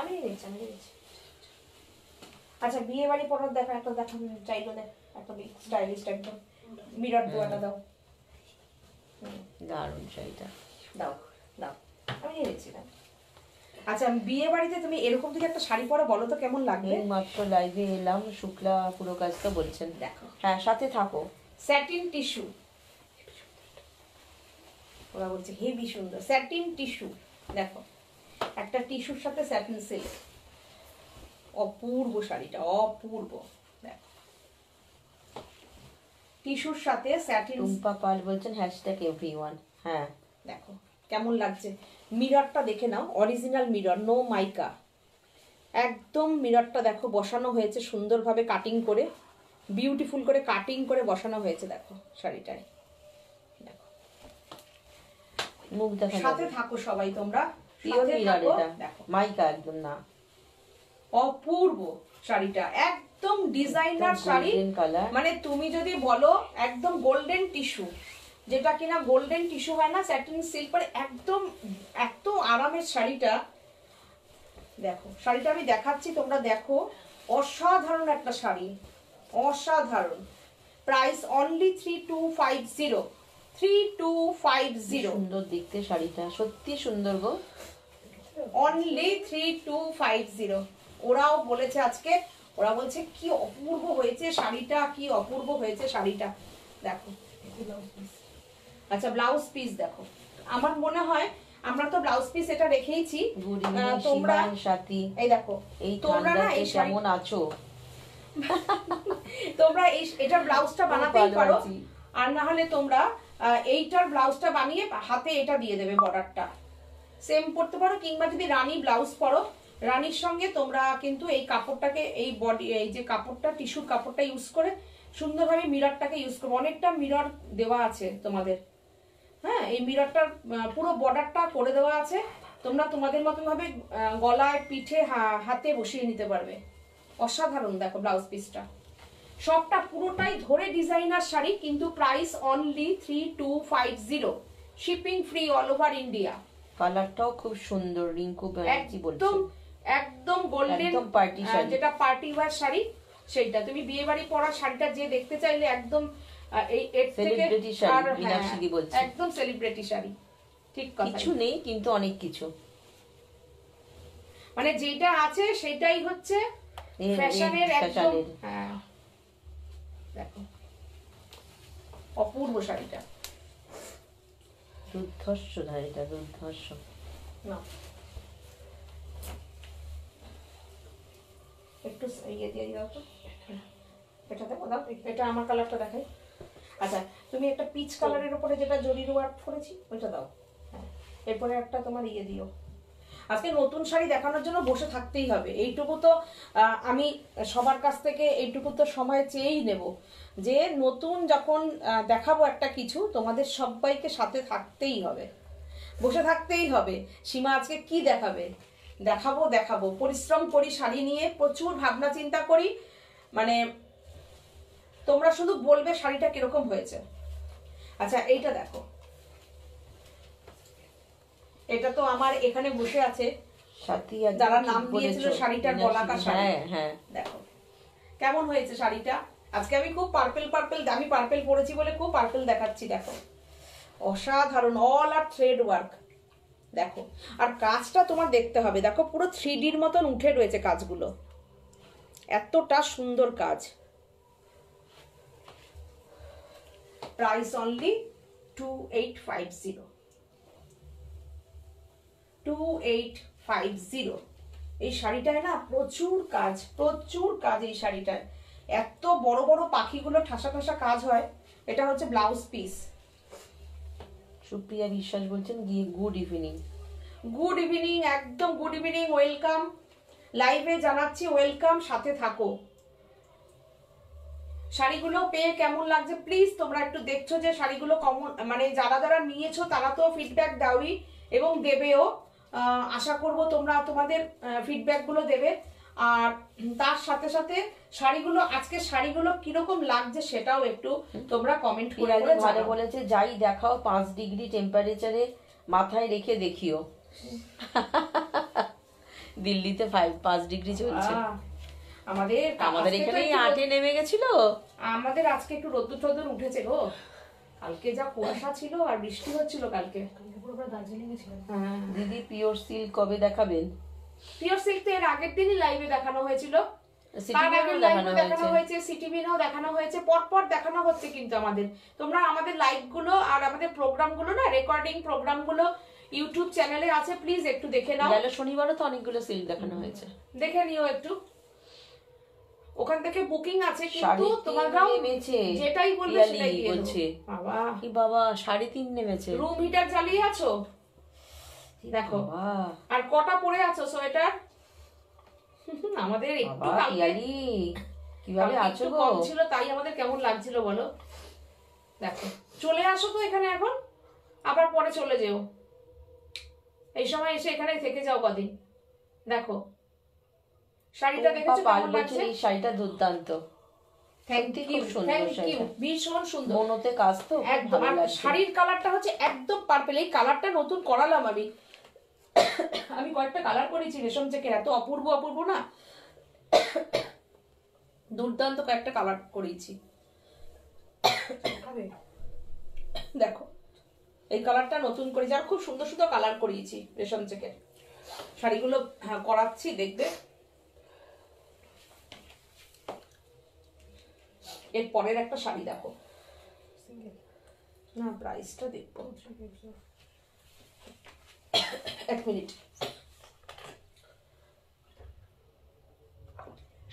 আমি নিয়েছি, আমি নিয়েছি। আচ্ছা বিয়ে বাড়ি পরার দেখো, একটা দেখো চাইলো, দেখ একটা স্টাইলিশ একদম, মিরর দোয়াটা দাও, দারুণ শাড়িটা দাও দাও, আমি নিয়েছি না। আচ্ছা বিয়ে বাড়িতে তুমি এরকম থেকে একটা শাড়ি পরে বলো তো কেমন লাগবে। মাত্র লাইভে এলাম, শুক্লা পুরো কাজ তো বলছেন, দেখো হ্যাঁ সাথে থাকো। স্যাটিন টিস্যু, ওরা বলছে হেভি সুন্দর স্যাটিন টিস্যু, দেখো একটা টিস্যুর সাথে স্যাটিন সিল্ক, অপূর্ব শাড়িটা, অপূর্ব। দেখো টিস্যুর সাথে স্যাটিন। টুম্পা পাল বলছেন #everyone। হ্যাঁ দেখো কেমন লাগছে, মিররটা দেখে নাও, অরিজিনাল মিরর, নো মাইকা, একদম মিররটা দেখো বসানো হয়েছে সুন্দরভাবে কাটিং করে, বিউটিফুল করে কাটিং করে বসানো হয়েছে। দেখো শাড়িটায়, দেখো মুখ দেখা সাথে থাকো সবাই তোমরা, পিওর সাথে মিরর থাকো। এটা, দেখো মাইকা একদম না, অপূর্ব শাড়িটা, একদম ডিজাইনার শাড়ি। কালার, মানে তুমি যদি বলো একদম গোল্ডেন টিস্যু, যেটা কিনা গোল্ডেন টিস্যু হয় না, স্যাটিন সিল্ক পরে একদম এত আরামের শাড়িটা। দেখো শাড়িটা আমি দেখাচ্ছি, তোমরা দেখো, অসাধারণ একটা শাড়ি, অসাধারণ। প্রাইস অনলি 3250, 3250, সুন্দর দেখতে শাড়িটা, সত্যি সুন্দর গো, অনলি 3250। ওরাও বলেছে আজকে, ওরা বলছে কি অপূর্ব হয়েছে শাড়িটা, কি অপূর্ব হয়েছে শাড়িটা। দেখো আচ্ছা ব্লাউজ পিস দেখো, আমার মনে হয় আমরা তো ব্লাউজ পিস এটা রেখেইছি। তোমরা সাথী, এই দেখো, এই তোমরা না এই কেমন আছো, তোমরা এই এটার ব্লাউজটা বানাতেই পারো, আর না হলে তোমরা এইটার ব্লাউজটা বানিয়ে হাতে এটা দিয়ে দেবে, বর্ডারটা সেম করতে পারো, কিংবা যদি রানী ব্লাউজ পরো, রানীর সঙ্গে তোমরা কিন্তু এই কাপড়টাকে, এই বডি, এই যে কাপড়টা টিস্যুর কাপড়টা ইউজ করে সুন্দরভাবে মিররটাকে ইউজ করবো, অনেকটা মিরর দেওয়া আছে তোমাদের। হ্যাঁ এই মিররটার পুরো বর্ডারটা করে দেওয়া আছে, তোমরা তোমাদের মতন ভাবে গলায়, পিঠে, হাতে বসিয়ে নিতে পারবে। অসাধারণ দেখো ব্লাউজ পিসটা, সবটা পুরোটাই ধরে ডিজাইনার শাড়ি, কিন্তু price only 3250, shipping free all over India. কালারটাও খুব সুন্দর, রিঙ্কু ব্যানার্জি বলছে একদম গোল্ডেন পার্টি শাড়ি, যেটা পার্টি ওয়্যার শাড়ি, সেইটা তুমি বিয়ে বাড়ি পরা শাড়িটা যে দেখতে চাইলে একদম এই এর থেকে সেলিব্রিটি শাড়ি, মীনাক্ষী বলছে একদম সেলিব্রিটি শাড়ি, ঠিক কথা। কিছু নেই কিন্তু অনেক কিছু, মানে যেটা আছে সেটাই হচ্ছে ফ্যাশনের একদম। হ্যাঁ দেখো অপূর্ব শাড়িটা, দুর্ধর্ষ শাড়িটা, দুর্ধর্ষ। না একটু ইয়ে দিয়ে দাও তো, এটা দেখো, দাও এটা আমার কালারটা দেখাই। আচ্ছা তুমি একটা পিচ কালারের উপরে যেটা জরির ওয়ার্ক করেছি ওইটা দাও, হ্যাঁ এরপরে একটা তোমার ইয়ে দিও। আজকে নতুন শাড়ি দেখানোর জন্য বসে থাকতেই হবে, এইটুকু তো আমি সবার কাছ থেকে এইটুকু তো সময় চেয়েই নেব, যে নতুন যখন দেখাবো একটা কিছু, তোমাদের সবাইকে সাথে থাকতেই হবে, বসে থাকতেই হবে। সীমা আজকে কি দেখাবে, দেখাবো দেখাবো, পরিশ্রম করি শাড়ি নিয়ে, প্রচুর ভাবনা চিন্তা করি, মানে তোমরা শুধু বলবে শাড়িটা কিরকম হয়েছে। আচ্ছা এইটা দেখো, এটা তো আমার এখানে বসে আছে সাথী, যারা নাম দিয়েছিল শাড়িটার গলাকা শাড়ি। হ্যাঁ হ্যাঁ দেখো কেমন হয়েছে শাড়িটা। আজকে আমি খুব পার্পল পার্পল, আমি পার্পল পরেছি বলে খুব পার্পল দেখাচ্ছি। দেখো অসাধারণ, অল আর থ্রেড ওয়ার্ক। দেখো আর কাজটা তোমার দেখতে হবে, দেখো পুরো 3Dর মতন উঠে রয়েছে কাজগুলো, এতটা সুন্দর কাজ। Price only 2850, 2850। এই শাড়িটায় না প্রচুর কাজ, প্রচুর কাজ এই শাড়িটায়, এত বড় বড় পাখিগুলো ঠাসা ঠাসা কাজ হয়। এটা হচ্ছে ব্লাউজ পিস। সুপ্রিয়া বিশ্বাস বলছেন গিয়ে গুড ইভিনিং, গুড ইভিনিং, একদম গুড ইভিনিং, ওয়েলকাম, লাইভে জানাচ্ছি ওয়েলকাম, সাথে থাকো। শাড়িগুলো পেয়ে কেমন লাগছে প্লিজ তোমরা একটু দেখছো যে শাড়িগুলো কমন, মানে যারা যারা নিয়েছো তারা তো ফিডব্যাক দাওই এবং দেবেও, আশা করব তোমরা তোমাদের ফিডব্যাকগুলো দেবে। আর তার সাথে সাথে শাড়িগুলো, আজকে শাড়িগুলো কিরকম লাগছে সেটাও একটু তোমরা কমেন্ট করে ভালো বলেছে, যাই দেখাও 5 ডিগ্রি টেম্পারেচারে মাথায় রেখে দেখিও। দিল্লিতে 5 ডিগ্রি চলছে, আমাদের এখানে 8-এ নেমে গেছিল। আমাদের আজকে একটু রোদ্দুর টদ্দুর উঠেছে গো, কালকে যা কুয়াশা ছিল আর বৃষ্টি হচ্ছিল, কালকে পুরো দার্জিলিং এ ছিলাম। দিদি পিওর সিল্ক কবে দেখাবেন? পিওর সিল্ক তো এর আগের দিনই লাইভে দেখানো হয়েছিল, তার CTVN আগের ও লাইভও দেখানো দেখানো হয়েছে, সিটিভিনও দেখানো হয়েছে, পরপর দেখানো হচ্ছে কিন্তু আমাদের। তোমরা আমাদের লাইভ গুলো আর আমাদের প্রোগ্রাম গুলো না, রেকর্ডিং প্রোগ্রাম গুলো ইউটিউব চ্যানেলে আছে, প্লিজ একটু দেখে নাও। গেল শনিবারও তো অনেকগুলো সিল্ক দেখানো হয়েছে, দেখে নিও একটু, ওখান থেকে বুকিং আছে কিন্তু শাড়ি তোমাররাও নেমেছে, যেটাই বলবে পিয়ালি সেটাই দিয়ে বলছে। দেবো। বাবা কি বাবা 3.5 নেমেছে, রুম হিটার জ্বালিয়ে আছো দেখো, বাবা আর কটা পরে আছো সোয়েটার? আমাদের একটু বাবা কালকে পিয়ালি কিভাবে কালকে আছো একটু গো? কম ছিল, তাই আমাদের কেমন লাগছিল বলো। দেখো চলে আসো তো এখানে এখন, আবার পরে চলে যেও, এই সময় এসে এখানে থেকে যাও কদিন। দেখো শাড়িটা দেখেছো কেমন লাগছে? এই শাড়িটা দুর্দান্ত, থ্যাংক খুব ইউ, সুন্দর থ্যাংক ইউ, শাড়িটা, ভীষণ সুন্দর। মনোতে কাজ তো খুব একদম, ভালো আর লাগছে। শাড়ির কালারটা হচ্ছে একদম পার্পল। এই কালারটা নতুন করালাম আমি, আমি কয়েকটা কালার করেছি রেশম চেকের, এত অপূর্ব অপূর্ব না, দুর্দান্ত কয়েকটা কালার করেছি। দেখো এই কালারটা নতুন করে, যার খুব সুন্দর সুন্দর কালার করিয়েছি রেশম চেকের শাড়িগুলো করাচ্ছি, দেখবে। এর পরের একটা শাড়ি দেখো না, প্রাইসটা দেখবো, এক মিনিট।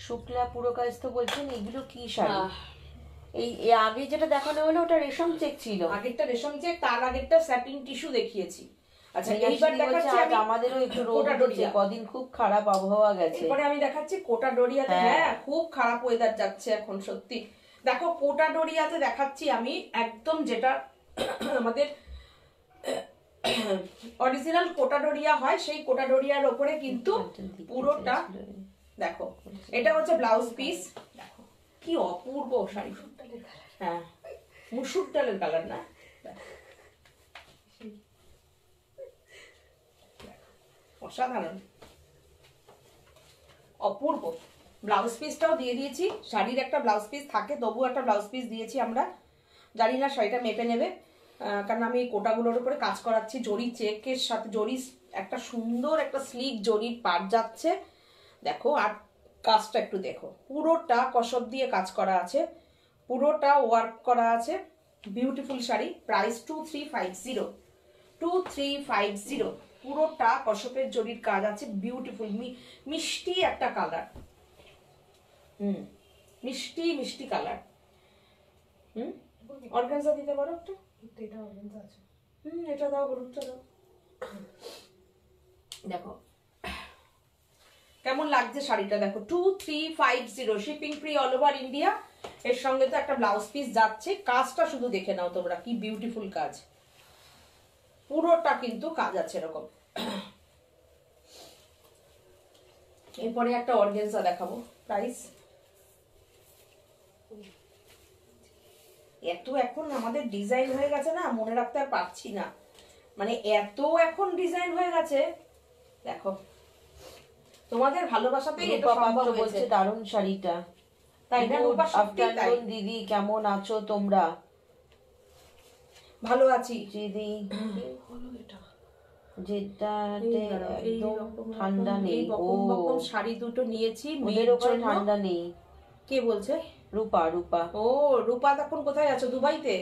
শুক্লা পুরো কাজ তো বলছেন এগুলো কি শাড়ি? এই আগে যেটা দেখানো হলো ওটা রেশম চেক ছিল, আগেরটা রেশম চেক, তার আগেরটা স্যাটিন টিস্যু দেখিয়েছি। আচ্ছা এইবার দেখাচ্ছি আজ আমি আমাদেরও একটু রোদ কোটা উঠেছে, ডোরিয়া। কদিন খুব খারাপ আবহাওয়া গেছে। এরপরে আমি দেখাচ্ছি কোটা ডোরিয়াতে, হ্যাঁ খুব খারাপ ওয়েদার যাচ্ছে এখন সত্যি। দেখো কোটা ডোরিয়াতে দেখাচ্ছি আমি একদম যেটা আমাদের অরিজিনাল কোটা ডোরিয়া হয়, সেই কোটা ডোরিয়ার ওপরে কিন্তু পুরোটা দেখো, এটা হচ্ছে ব্লাউজ পিস। দেখো কি অপূর্ব শাড়ি, হ্যাঁ মুসুর ডালের কালার না, অসাধারণ অপূর্ব। ব্লাউজ পিসটাও দিয়ে দিয়েছি, শাড়ির একটা ব্লাউজ পিস থাকে, তবু একটা ব্লাউজ পিস দিয়েছি আমরা। জানি না শাড়িটা মেপে নেবে, কারণ আমি কোটাগুলোর উপরে কাজ করাচ্ছি, জরি চেকের সাথে জরি, একটা সুন্দর একটা স্লিক জরির পাট যাচ্ছে দেখো। আর কাজটা একটু দেখো, পুরোটা কসব দিয়ে কাজ করা আছে, পুরোটা ওয়ার্ক করা আছে, বিউটিফুল শাড়ি। প্রাইস 2350, 2350, পুরোটা কসবের জরির কাজ আছে, বিউটিফুল মিষ্টি একটা কালার, মিষ্টি মিষ্টি কালার। অর্গানজা দিতে পারো একটা, এটা অর্গানজা আছে, এটা দাও, হলুদটা দাও। দেখো কেমন লাগছে শাড়িটা, দেখো 2350, shipping free all over India. এর সঙ্গে তো একটা ব্লাউজ পিস যাচ্ছে, কাজটা শুধু দেখে নাও তোমরা, কি বিউটিফুল কাজ, পুরোটা কিন্তু কাজ আছে এরকম। এরপরে একটা অর্গানজা দেখাবো, প্রাইস এত এখন আমাদের ডিজাইন হয়ে গেছে না, মনে রাখতে আর পারছি না, মানে এত এখন ডিজাইন হয়ে গেছে। দেখো তোমাদের ভালোবাসাতেই এটা সম্ভব হয়েছে। দারুণ শাড়িটা, তাই না রূপা? সত্যি তাই। দিদি কেমন আছো তোমরা? ভালো আছি দিদি, যেটাতে একদম ঠান্ডা নেই। ও শাড়ি দুটো নিয়েছি, ওদের ওখানে ঠান্ডা নেই। কে বলছে? রূপা, রূপা। ও রূপা, তখন কোথায় আছো? দুবাইতে?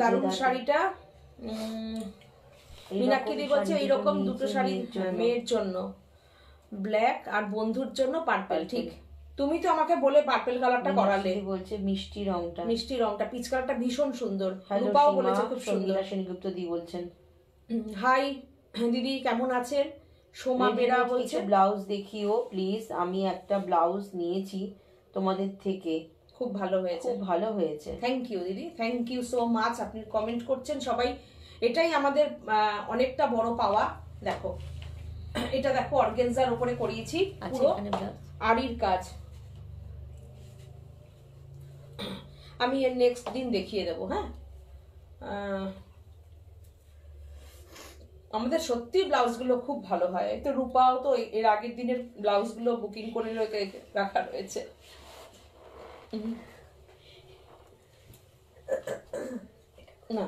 দারুণ শাড়িটা। মিনাক্ষী বলছে এইরকম দুটো শাড়ি মেয়ের জন্য, ব্ল্যাক আর বন্ধুর জন্য পার্পল। ঠিক, তুমি তো আমাকে বলে পার্পল কালারটা করালে। বলছে মিষ্টি রংটা, মিষ্টি রংটা, পিচ কালারটা ভীষণ সুন্দর। হ্যালো রূপাও বলেছে খুব সুন্দর। সেনগুপ্ত দি বলছেন হাই দিদি, কেমন আছেন? সোমা বেরা বলছে ব্লাউজ দেখিও প্লিজ, আমি একটা ব্লাউজ নিয়েছি তোমাদের থেকে, খুব ভালো হয়েছে, খুব ভালো হয়েছে। থ্যাংক ইউ দিদি, থ্যাংক ইউ সো মাচ। আপনি কমেন্ট করছেন সবাই, এটাই আমাদের অনেকটা বড় পাওয়া। দেখো এটা দেখো অর্গানজার উপরে করিয়েছি, পুরো আড়ির কাজ। আমি এর নেক্সট দিন দেখিয়ে দেবো। হ্যাঁ আমাদের সত্যি ব্লাউজগুলো খুব ভালো হয়। তো রূপাও তো এর আগের দিনের ব্লাউজগুলো বুকিং করে রাখা রয়েছে। না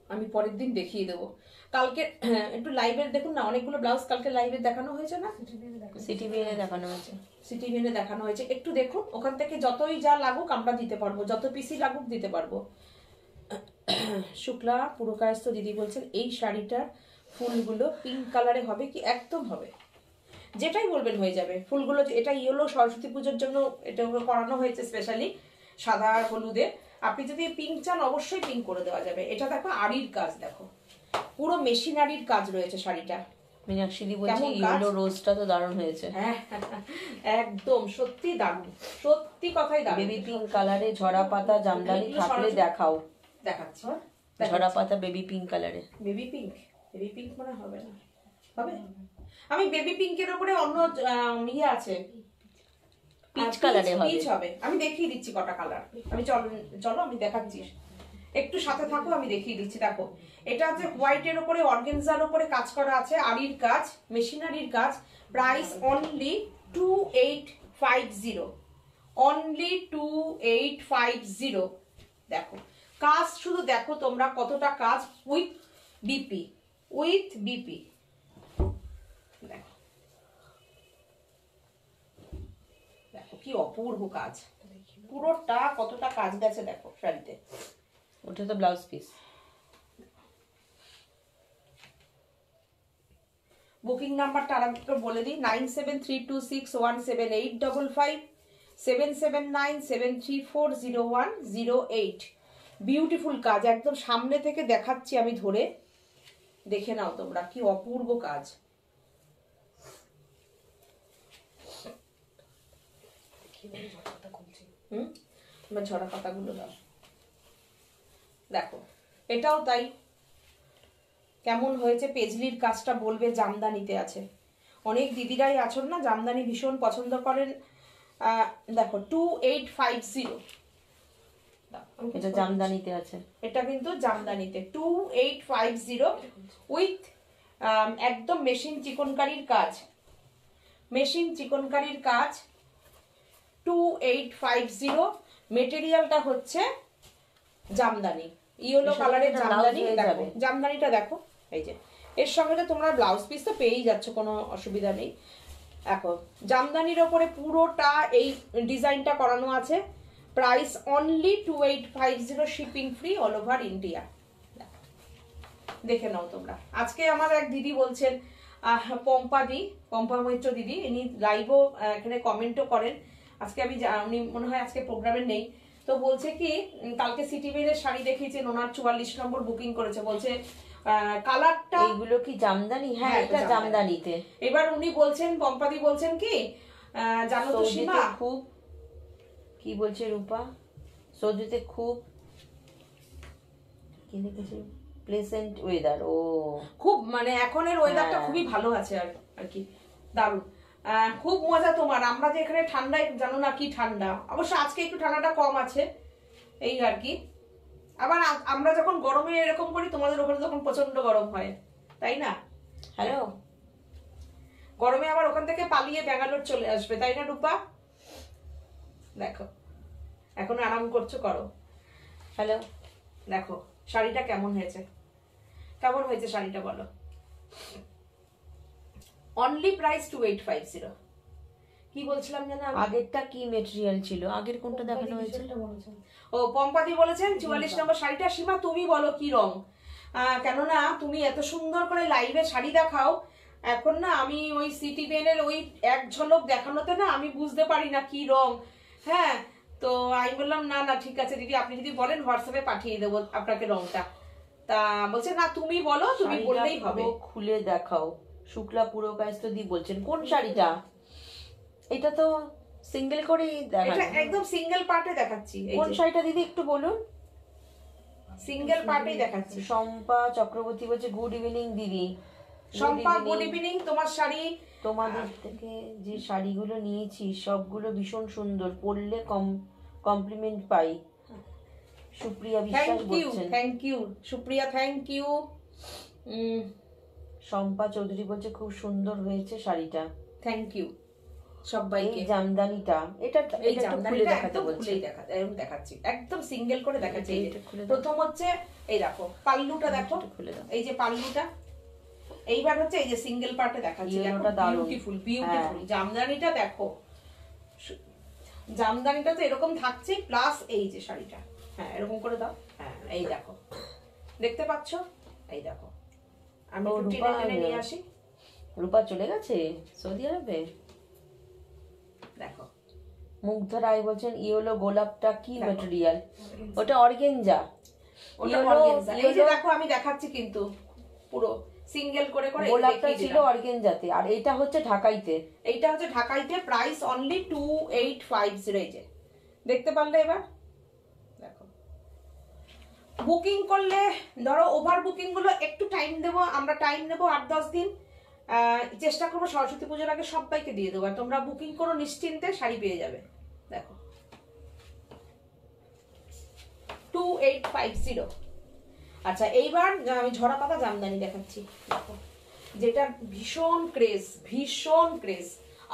আমি পরের দিন দেখিয়ে দেবো। কালকে একটু লাইভের দেখুন না, অনেকগুলো ব্লাউজ কালকে লাইভে দেখানো হয়েছে না, সিটিভিএনে দেখানো হয়েছে, সিটিভিএনে দেখানো হয়েছে, একটু দেখুন, ওখান থেকে যতই যা লাগুক আমরা দিতে পারবো, যত পিসি লাগুক দিতে পারবো। শুক্লা পুরকায়স্থ দিদি বলছেন এই শাড়িটার ফুলগুলো পিঙ্ক কালারে হবে কি? একদম হবে, যেটাই বলবেন হয়ে যাবে। ফুলগুলো এটা ইয়েলো সরস্বতী পুজোর জন্য এটা করানো হয়েছে স্পেশালি, সাদা আর হলুদে। আপনি যদি পিঙ্ক চান অবশ্যই পিঙ্ক করে দেওয়া যাবে। এটা দেখো আরির কাজ, দেখো পুরো মেশিনারির কাজ রয়েছে শাড়িটা। মীনাক্ষী বলছি ইয়েলো রোজটা তো দারুণ হয়েছে। হ্যাঁ একদম সত্যি দারুণ, সত্যি কথাই দারুণ। বেবি পিঙ্ক কালারে ঝরা পাতা জামদানি থাকলে দেখাও। দেখাচ্ছি, ঝরা পাতা বেবি পিঙ্ক কালারে। বেবি পিঙ্ক মানে হবে না, হবে। আমি বেবি পিঙ্কের উপরে অন্য ইয়ে আছে, পিচ কালারে হবে, পিচ হবে। আমি দেখিয়ে দিচ্ছি কটা কালার। আমি চলো আমি দেখাচ্ছি, একটু সাথে থাকো, আমি দেখিয়ে দিচ্ছি। দেখো এটা হচ্ছে হোয়াইটের উপরে অর্গানজার উপরে কাজ করা আছে, আরির কাজ, মেশিনারির কাজ। Price only 2850, only 2850। দেখো কাজ শুধু দেখো তোমরা কতটা কাজ, উইথ বিপি, দেখো দেখো কি অপূর্ব কাজ, পুরোটা কতটা কাজ গেছে দেখো শাড়িতে। ওটা তো ব্লাউজ পিস। বুকিং নাম্বারটা আর একবার বলে দিই, 9732617855, 7797340108। বিউটিফুল কাজ, একদম সামনে থেকে দেখাচ্ছি আমি ধরে, দেখে নাও তোমরা কি অপূর্ব কাজ। তোমার ঝরা পাতাগুলো দাও, দেখো এটাও তাই। কেমন হয়েছে পেজলির কাজটা বলবে, জামদানিতে আছে। অনেক দিদিরাই আছেন না জামদানি ভীষণ পছন্দ করেন। দেখো 2850, এটা জামদানিতে আছে, এটা কিন্তু জামদানিতে 2850 উইথ একদম মেশিন চিকনকারির কাজ, মেশিন চিকনকারির কাজ 2850। মেটেরিয়ালটা হচ্ছে জামদানি, ইয়েলো কালারের জামদানি। দেখো জামদানিটা দেখো, এই যে এর সঙ্গে তো তোমরা ব্লাউজ পিস তো পেয়েই যাচ্ছ, কোনো অসুবিধা নেই। দেখো জামদানির ওপরে পুরোটা এই ডিজাইনটা করানো আছে। Price only 2850, shipping free all over India. দেখে নাও তোমরা। আজকে আমার এক দিদি বলছেন, পম্পা মৈত্র দিদি, ইনি লাইভও এখানে কমেন্টও করেন। আজকে আমি উনি মনে হয় আজকে প্রোগ্রামে নেই, তো বলছে কি কালকে সিটিভিএর শাড়ি দেখিয়েছেন, ওনার 44 নম্বর বুকিং করেছে, বলছে কালারটা এইগুলো কি জামদানি? হ্যাঁ এটা জামদানিতে। এবার উনি বলছেন, পম্পাদি বলছেন কি জানো তো সীমা, খুব কি বলছে রূপা, সৌদিতে খুব কি লিখেছে, প্লেসেন্ট ওয়েদার। ও খুব মানে এখনের ওয়েদারটা খুবই ভালো আছে আর কি, দারুণ। খুব মজা তোমার। আমরা যে এখানে ঠান্ডায় জানো না কি ঠান্ডা, অবশ্য আজকে একটু ঠান্ডাটা কম আছে এই আর কি। আবার আমরা যখন গরমে এরকম করি, তোমাদের ওখানে তখন প্রচন্ড গরম হয়, তাই না? হ্যালো, গরমে আবার ওখান থেকে পালিয়ে ব্যাঙ্গালোর চলে আসবে, তাই না রূপা? দেখো এখন আরাম করছো, করো। হ্যালো, দেখো শাড়িটা কেমন হয়েছে, কেমন হয়েছে শাড়িটা বলো। Only price 2850। কি বলছিলাম যেন, আগেরটা কি মেটেরিয়াল ছিল, আগের কোনটা দেখানো হয়েছে? ও পম্পাদি বলেছেন 44 নম্বর শাড়িটা। সীমা তুমি বলো কি রং, কেননা তুমি এত সুন্দর করে লাইভে শাড়ি দেখাও, এখন না আমি ওই সিটিভিএনের ওই এক ঝলক দেখানোতে না আমি বুঝতে পারি না কি রং। হ্যাঁ, তো আমি বললাম না না ঠিক আছে দিদি, আপনি যদি বলেন হোয়াটসঅ্যাপে পাঠিয়ে দেবো আপনাকে রংটা। তা বলছে না তুমি বলো, তুমি বললেই হবে। খুলে দেখাও। শুক্লা পুরকায়স্থ দি বলছেন কোন শাড়িটা? এটা তো সিঙ্গেল করেই দেখানো, এটা একদম সিঙ্গেল পার্টে দেখাচ্ছি। কোন শাড়িটা দিদি একটু বলুন? সিঙ্গেল পার্টেই দেখাচ্ছি। শম্পা চক্রবর্তী বলছে গুড ইভিনিং দিদি। Shampa good evening. তোমার শাড়ি, তোমাদের থেকে যে শাড়িগুলো নিয়েছি সবগুলো ভীষণ সুন্দর, পরলে কমপ্লিমেন্ট পাই। সুপ্রিয়া বিশ্বাস বলছেন। Thank you Supriya, thank you. Shampa Chowdhury বলছে খুব সুন্দর হয়েছে শাড়িটা, থ্যাংক ইউ। সবাইকে। এই জামদানিটা, এটা এই এটা একটু খুলে জামদানিটা দেখাতে একদম বলছি। খুলেই দেখাচ্ছি, একদম সিঙ্গেল করে দেখাচ্ছি। এই যে এটা খুলে দাও। প্রথম হচ্ছে এই দেখো পাল্লুটা দেখো, এটা খুলে দাও। এই যে পাল্লুটা। এইবার হচ্ছে এই যে সিঙ্গেল পার্টে দেখাচ্ছি, ইয়েলোটা দারুণ। Beautiful beautiful. জামদানিটা দেখো, জামদানিটা তো এরকম থাকছে, প্লাস এই যে শাড়িটা, হ্যাঁ এরকম করে দাও, হ্যাঁ এই দেখো, দেখতে পাচ্ছ, এই দেখো। আমি একটু টেনে টেনে নিয়ে আসি। রূপা চলে গেছে সৌদি আরবে। দেখো মুগ্ধ রায় বলছেন ইয়েলো গোলাপটা কি ম্যাটেরিয়াল? ওটা অর্গেঞ্জা। ওটা অর্গানজা। এই যে দেখো আমি দেখাচ্ছি কিন্তু পুরো সিঙ্গেল করে করে গোলাপটা ছিল অর্গেঞ্জাতে, আর এটা হচ্ছে ঢাকাইতে। এইটা হচ্ছে ঢাকাইতে, প্রাইস অনলি 2850। এই যে দেখতে পারলে এবার দেখো। বুকিং করলে ধরো ওভার বুকিং গুলো একটু টাইম দেবো, আমরা টাইম নেবো 8-10 দিন, চেষ্টা করবো সরস্বতী পুজোর আগে সবাইকে দিয়ে দেবো। আর তোমরা বুকিং করো, নিশ্চিন্তে শাড়ি পেয়ে যাবে। দেখো 2850। আচ্ছা এইবার আমি ঝরা পাতা জামদানি দেখাচ্ছি, দেখো যেটা ভীষণ ক্রেজ, ভীষণ ক্রেজ।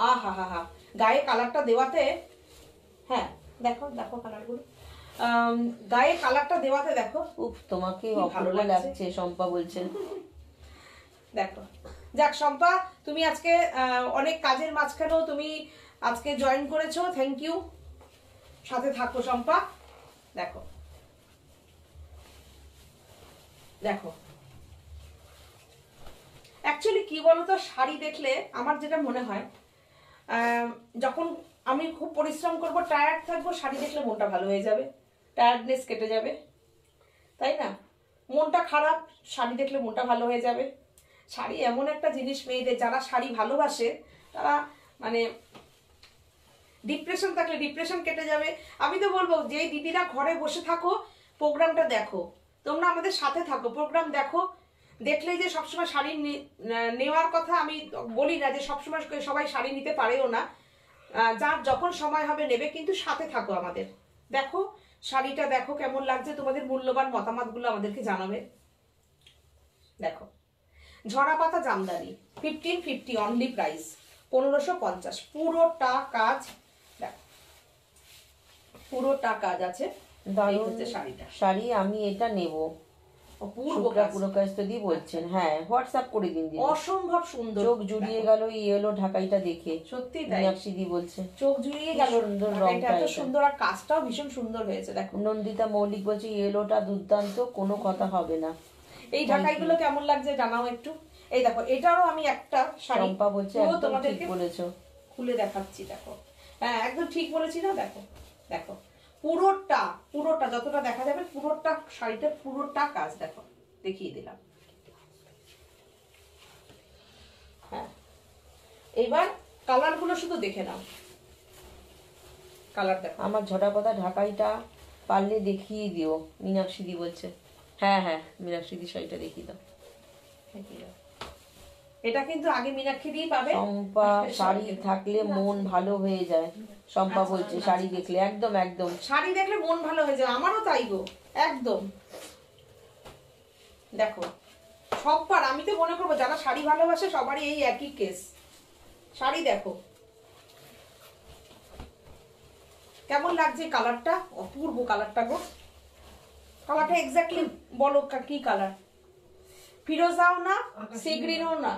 আহা হা হা, গায়ে কালারটা দেওয়াতে, হ্যাঁ দেখো দেখো কালারগুলো, গায়ে কালারটা দেওয়াতে দেখো, উফ তোমাকে কি ভালো অপূর্ব লাগছে। লাগছে শম্পা বলছেন। দেখো যাক শম্পা, তুমি আজকে অনেক কাজের মাঝখানেও তুমি আজকে জয়েন করেছো, থ্যাংক ইউ। সাথে থাকো শম্পা। দেখো দেখো অ্যাকচুয়ালি কি বলতো, শাড়ি দেখলে আমার যেটা মনে হয়, যখন আমি খুব পরিশ্রম করব, টায়ার্ড থাকবো, শাড়ি দেখলে মনটা ভালো হয়ে যাবে, টায়ার্ডনেস কেটে যাবে, তাই না? মনটা খারাপ, শাড়ি দেখলে মনটা ভালো হয়ে যাবে। শাড়ি এমন একটা জিনিস, মেয়েদের যারা শাড়ি ভালোবাসে তারা মানে ডিপ্রেশন থাকলে ডিপ্রেশন কেটে যাবে। আমি তো বলবো যে দিদিরা ঘরে বসে থাকো, প্রোগ্রামটা দেখো, তোমরা আমাদের সাথে থাকো, প্রোগ্রাম দেখো। দেখলেই যে সবসময় শাড়ি নেওয়ার কথা আমি বলি না, যে সবসময় সবাই শাড়ি নিতে পারেও না, যার যখন সময় হবে নেবে, কিন্তু সাথে থাকো আমাদের। দেখো শাড়িটা দেখো কেমন লাগছে, তোমাদের মূল্যবান মতামতগুলো আমাদেরকে জানাবে। দেখো ঝরা পাতা জামদানি 1550 অনলি, প্রাইস 1550, পুরোটা কাজ। দেখো পুরোটা কাজ আছে। এই হচ্ছে শাড়িটা, শাড়ি আমি এটা নেব। অপূর্ব পুরকাস্তি বলছেন, হ্যাঁ হোয়াটসঅ্যাপ করে দিন দিদি। অসম্ভব সুন্দর, চোখ জুড়িয়ে গেল ইয়েলো ঢাকাইটা দেখে। সত্যি তাই, মীনাক্ষী দি বলছে চোখ জুড়িয়ে গেল, সুন্দর ঢাকাইটা রংটা এত এটা। সুন্দর, আর কাজটাও ভীষণ সুন্দর হয়েছে। দেখো নন্দিতা মৌলিক বলছে ইয়েলোটা দুর্দান্ত, কোনো কথা হবে না। এই ঢাকাইগুলো কেমন লাগছে জানাও একটু। এই দেখো এটারও আমি একটা শাড়ি, চম্পা বলছে পুরো একদম ঠিক তোমাদেরকে বলেছো। খুলে দেখাচ্ছি। দেখো হ্যাঁ একদম ঠিক বলেছি না? দেখো দেখো পুরোটা পুরোটা যতটা দেখা যাবে, পুরোটা শাড়িটার পুরোটা কাজ দেখো, দেখিয়ে দিলাম। হ্যাঁ এবার কালার গুলো শুধু দেখে নাও, কালার দেখো। আমার ঝটা পাতা ঢাকাইটা পারলে দেখিয়ে দিও, মীনাক্ষী দি বলছে। হ্যাঁ হ্যাঁ মীনাক্ষী দি শাড়িটা দেখিয়ে দাও। এটা কিন্তু আগে মীনাক্ষী দিয়ে পাবে। শম্পা শাড়ি থাকলে মন ভালো হয়ে যায়, শম্পা বলছে শাড়ি দেখলে, একদম একদম শাড়ি দেখলে মন ভালো হয়ে যায়, আমারও তাই গো, একদম। দেখো সববার আমি তো মনে করবো যারা শাড়ি ভালোবাসে সবারই এই একই কেস। শাড়ি দেখো কেমন লাগছে, কালারটা অপূর্ব, কালারটা গো, কালারটা এক্স্যাক্টলি বলো কি কালার? ফিরোজাও না, সি গ্রিনও না,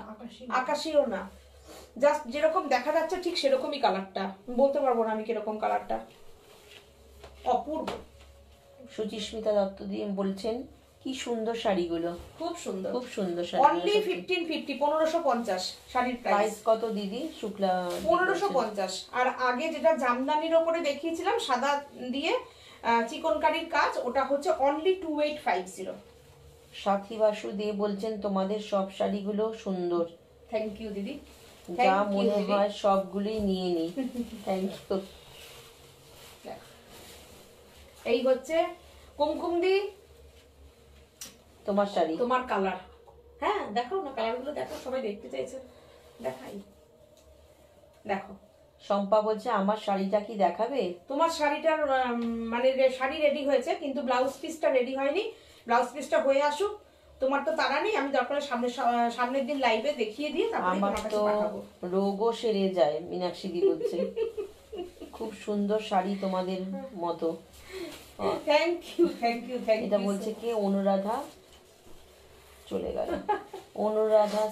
আকাশিও না, জাস্ট যেরকম দেখা যাচ্ছে ঠিক সেরকমই কালারটা। বলতে পারবো না আমি কিরকম কালারটা, অপূর্ব। সুচিস্মিতা দত্ত দিয়ে বলছেন কি সুন্দর শাড়িগুলো, খুব সুন্দর, খুব সুন্দর শাড়ি। অনলি 1550, 1550 শাড়ির প্রাইস। প্রাইস কত দিদি? শুক্লা 1550। আর আগে যেটা জামদানির ওপরে দেখিয়েছিলাম সাদা দিয়ে চিকনকারির কাজ, ওটা হচ্ছে অনলি 2850। সাথী বাসু দে বলছেন তোমাদের সব শাড়িগুলো সুন্দর, থ্যাংক ইউ দিদি, যা মনে হয় সবগুলোই নিয়ে নি। Thank you. এই হচ্ছে কুমকুম দি তোমার শাড়ি, তোমার কালার। হ্যাঁ দেখো না কালারগুলো, দেখো সবাই দেখতে চাইছে, দেখাই। দেখো শম্পা বলছে আমার শাড়িটা কি দেখাবে? তোমার শাড়িটার মানে শাড়ি রেডি হয়েছে, কিন্তু ব্লাউজ পিসটা রেডি হয়নি। ব্লাউজ পিসটা হয়ে আসুক, তোমার তো তারা নেই, আমি দরকার হলে সামনের দিন লাইভে দেখিয়ে দিয়ে তারপরে আমার তোমার কাছে তো পাঠাবো। রোগও সেরে যায়, মীনাক্ষী দি বলছে। খুব সুন্দর শাড়ি তোমাদের মতো। Thank you thank you thank you. এটা বলছে কি অনুরাধা, চলে গেল, অনুরাধা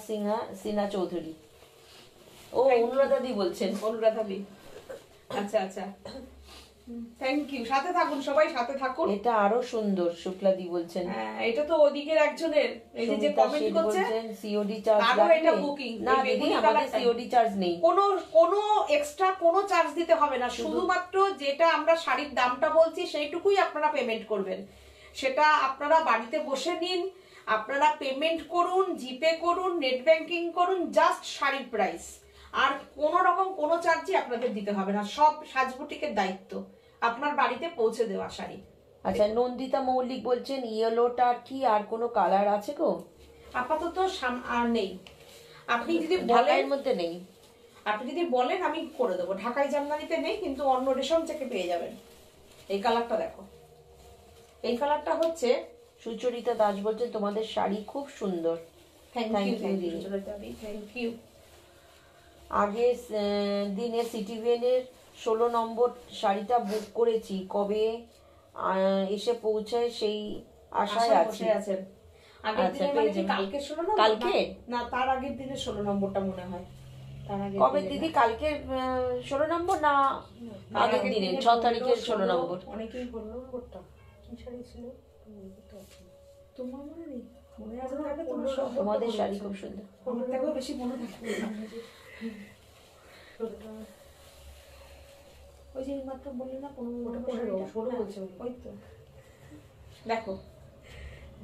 সিনহা চৌধুরী। ও অনুরাধা দি বলছেন। অনুরাধা দি, আচ্ছা আচ্ছা, থ্যাংক ইউ। সাথে থাকুন সবাই, সাথে থাকুন। এটা আরো সুন্দর, শুক্লা দি বলছেন। হ্যাঁ, এটা তো ওদিকের একজনের, এই যে কমেন্ট করছে সিওডি চার্জ তারও লাগবে এটা বুকিং। না দিদি, আমাদের সিওডি চার্জ নেই, কোনো এক্সট্রা কোনো চার্জ দিতে হবে না, শুধুমাত্র যেটা আমরা শাড়ির দামটা বলছি সেইটুকুই আপনারা পেমেন্ট করবেন। সেটা আপনারা বাড়িতে বসে নিন, আপনারা পেমেন্ট করুন, জিপে করুন, নেট ব্যাংকিং করুন, জাস্ট শাড়ির প্রাইস। আর কোনো রকম কোনো চার্জই আপনাদের দিতে হবে না, সব সাজবুটিকের দায়িত্ব আপনার বাড়িতে পৌঁছে দেওয়া শাড়ি। আচ্ছা, নন্দিতা মৌলিক বলছেন ইয়েলোটা কি আর কোনো কালার আছে গো? আপাতত আর নেই, আপনি যদি ঢাকাইয়ের বলেন, মধ্যে নেই, আপনি যদি বলেন আমি করে দেবো। ঢাকাই জামদানিতে নেই, কিন্তু অন্য রেশম থেকে পেয়ে যাবেন। এই কালারটা দেখো, এই কালারটা হচ্ছে। সুচরিতা দাস বলছেন তোমাদের শাড়ি খুব সুন্দর। Thank you thank you. আগে দিনে সিটিভিএনের 16 নম্বর শাড়িটা বুক করেছি, কবে এসে পৌঁছায় সেই আশায় আছি। আছেন আগের আচ্ছা, দিনে, মানে পেয়ে কি যাবেন। কালকে 16 নম্বর? কালকে? না, তার আগের দিনে 16 নম্বরটা মনে হয়। তার আগের কবে দিনে দিদি? কালকে 16 নম্বর না আগের দিনে 6 তারিখের 16 নম্বর? অনেকেই বললো নম্বরটা কি শাড়ি ছিল তোমার মনে নেই? মনে আছে না? তোমাদের শাড়ি খুব সুন্দর। আমার থেকেও বেশি মনে থাকবে না। ওই যে মাত্র বললি না 15 বলছে, ওই তো দেখো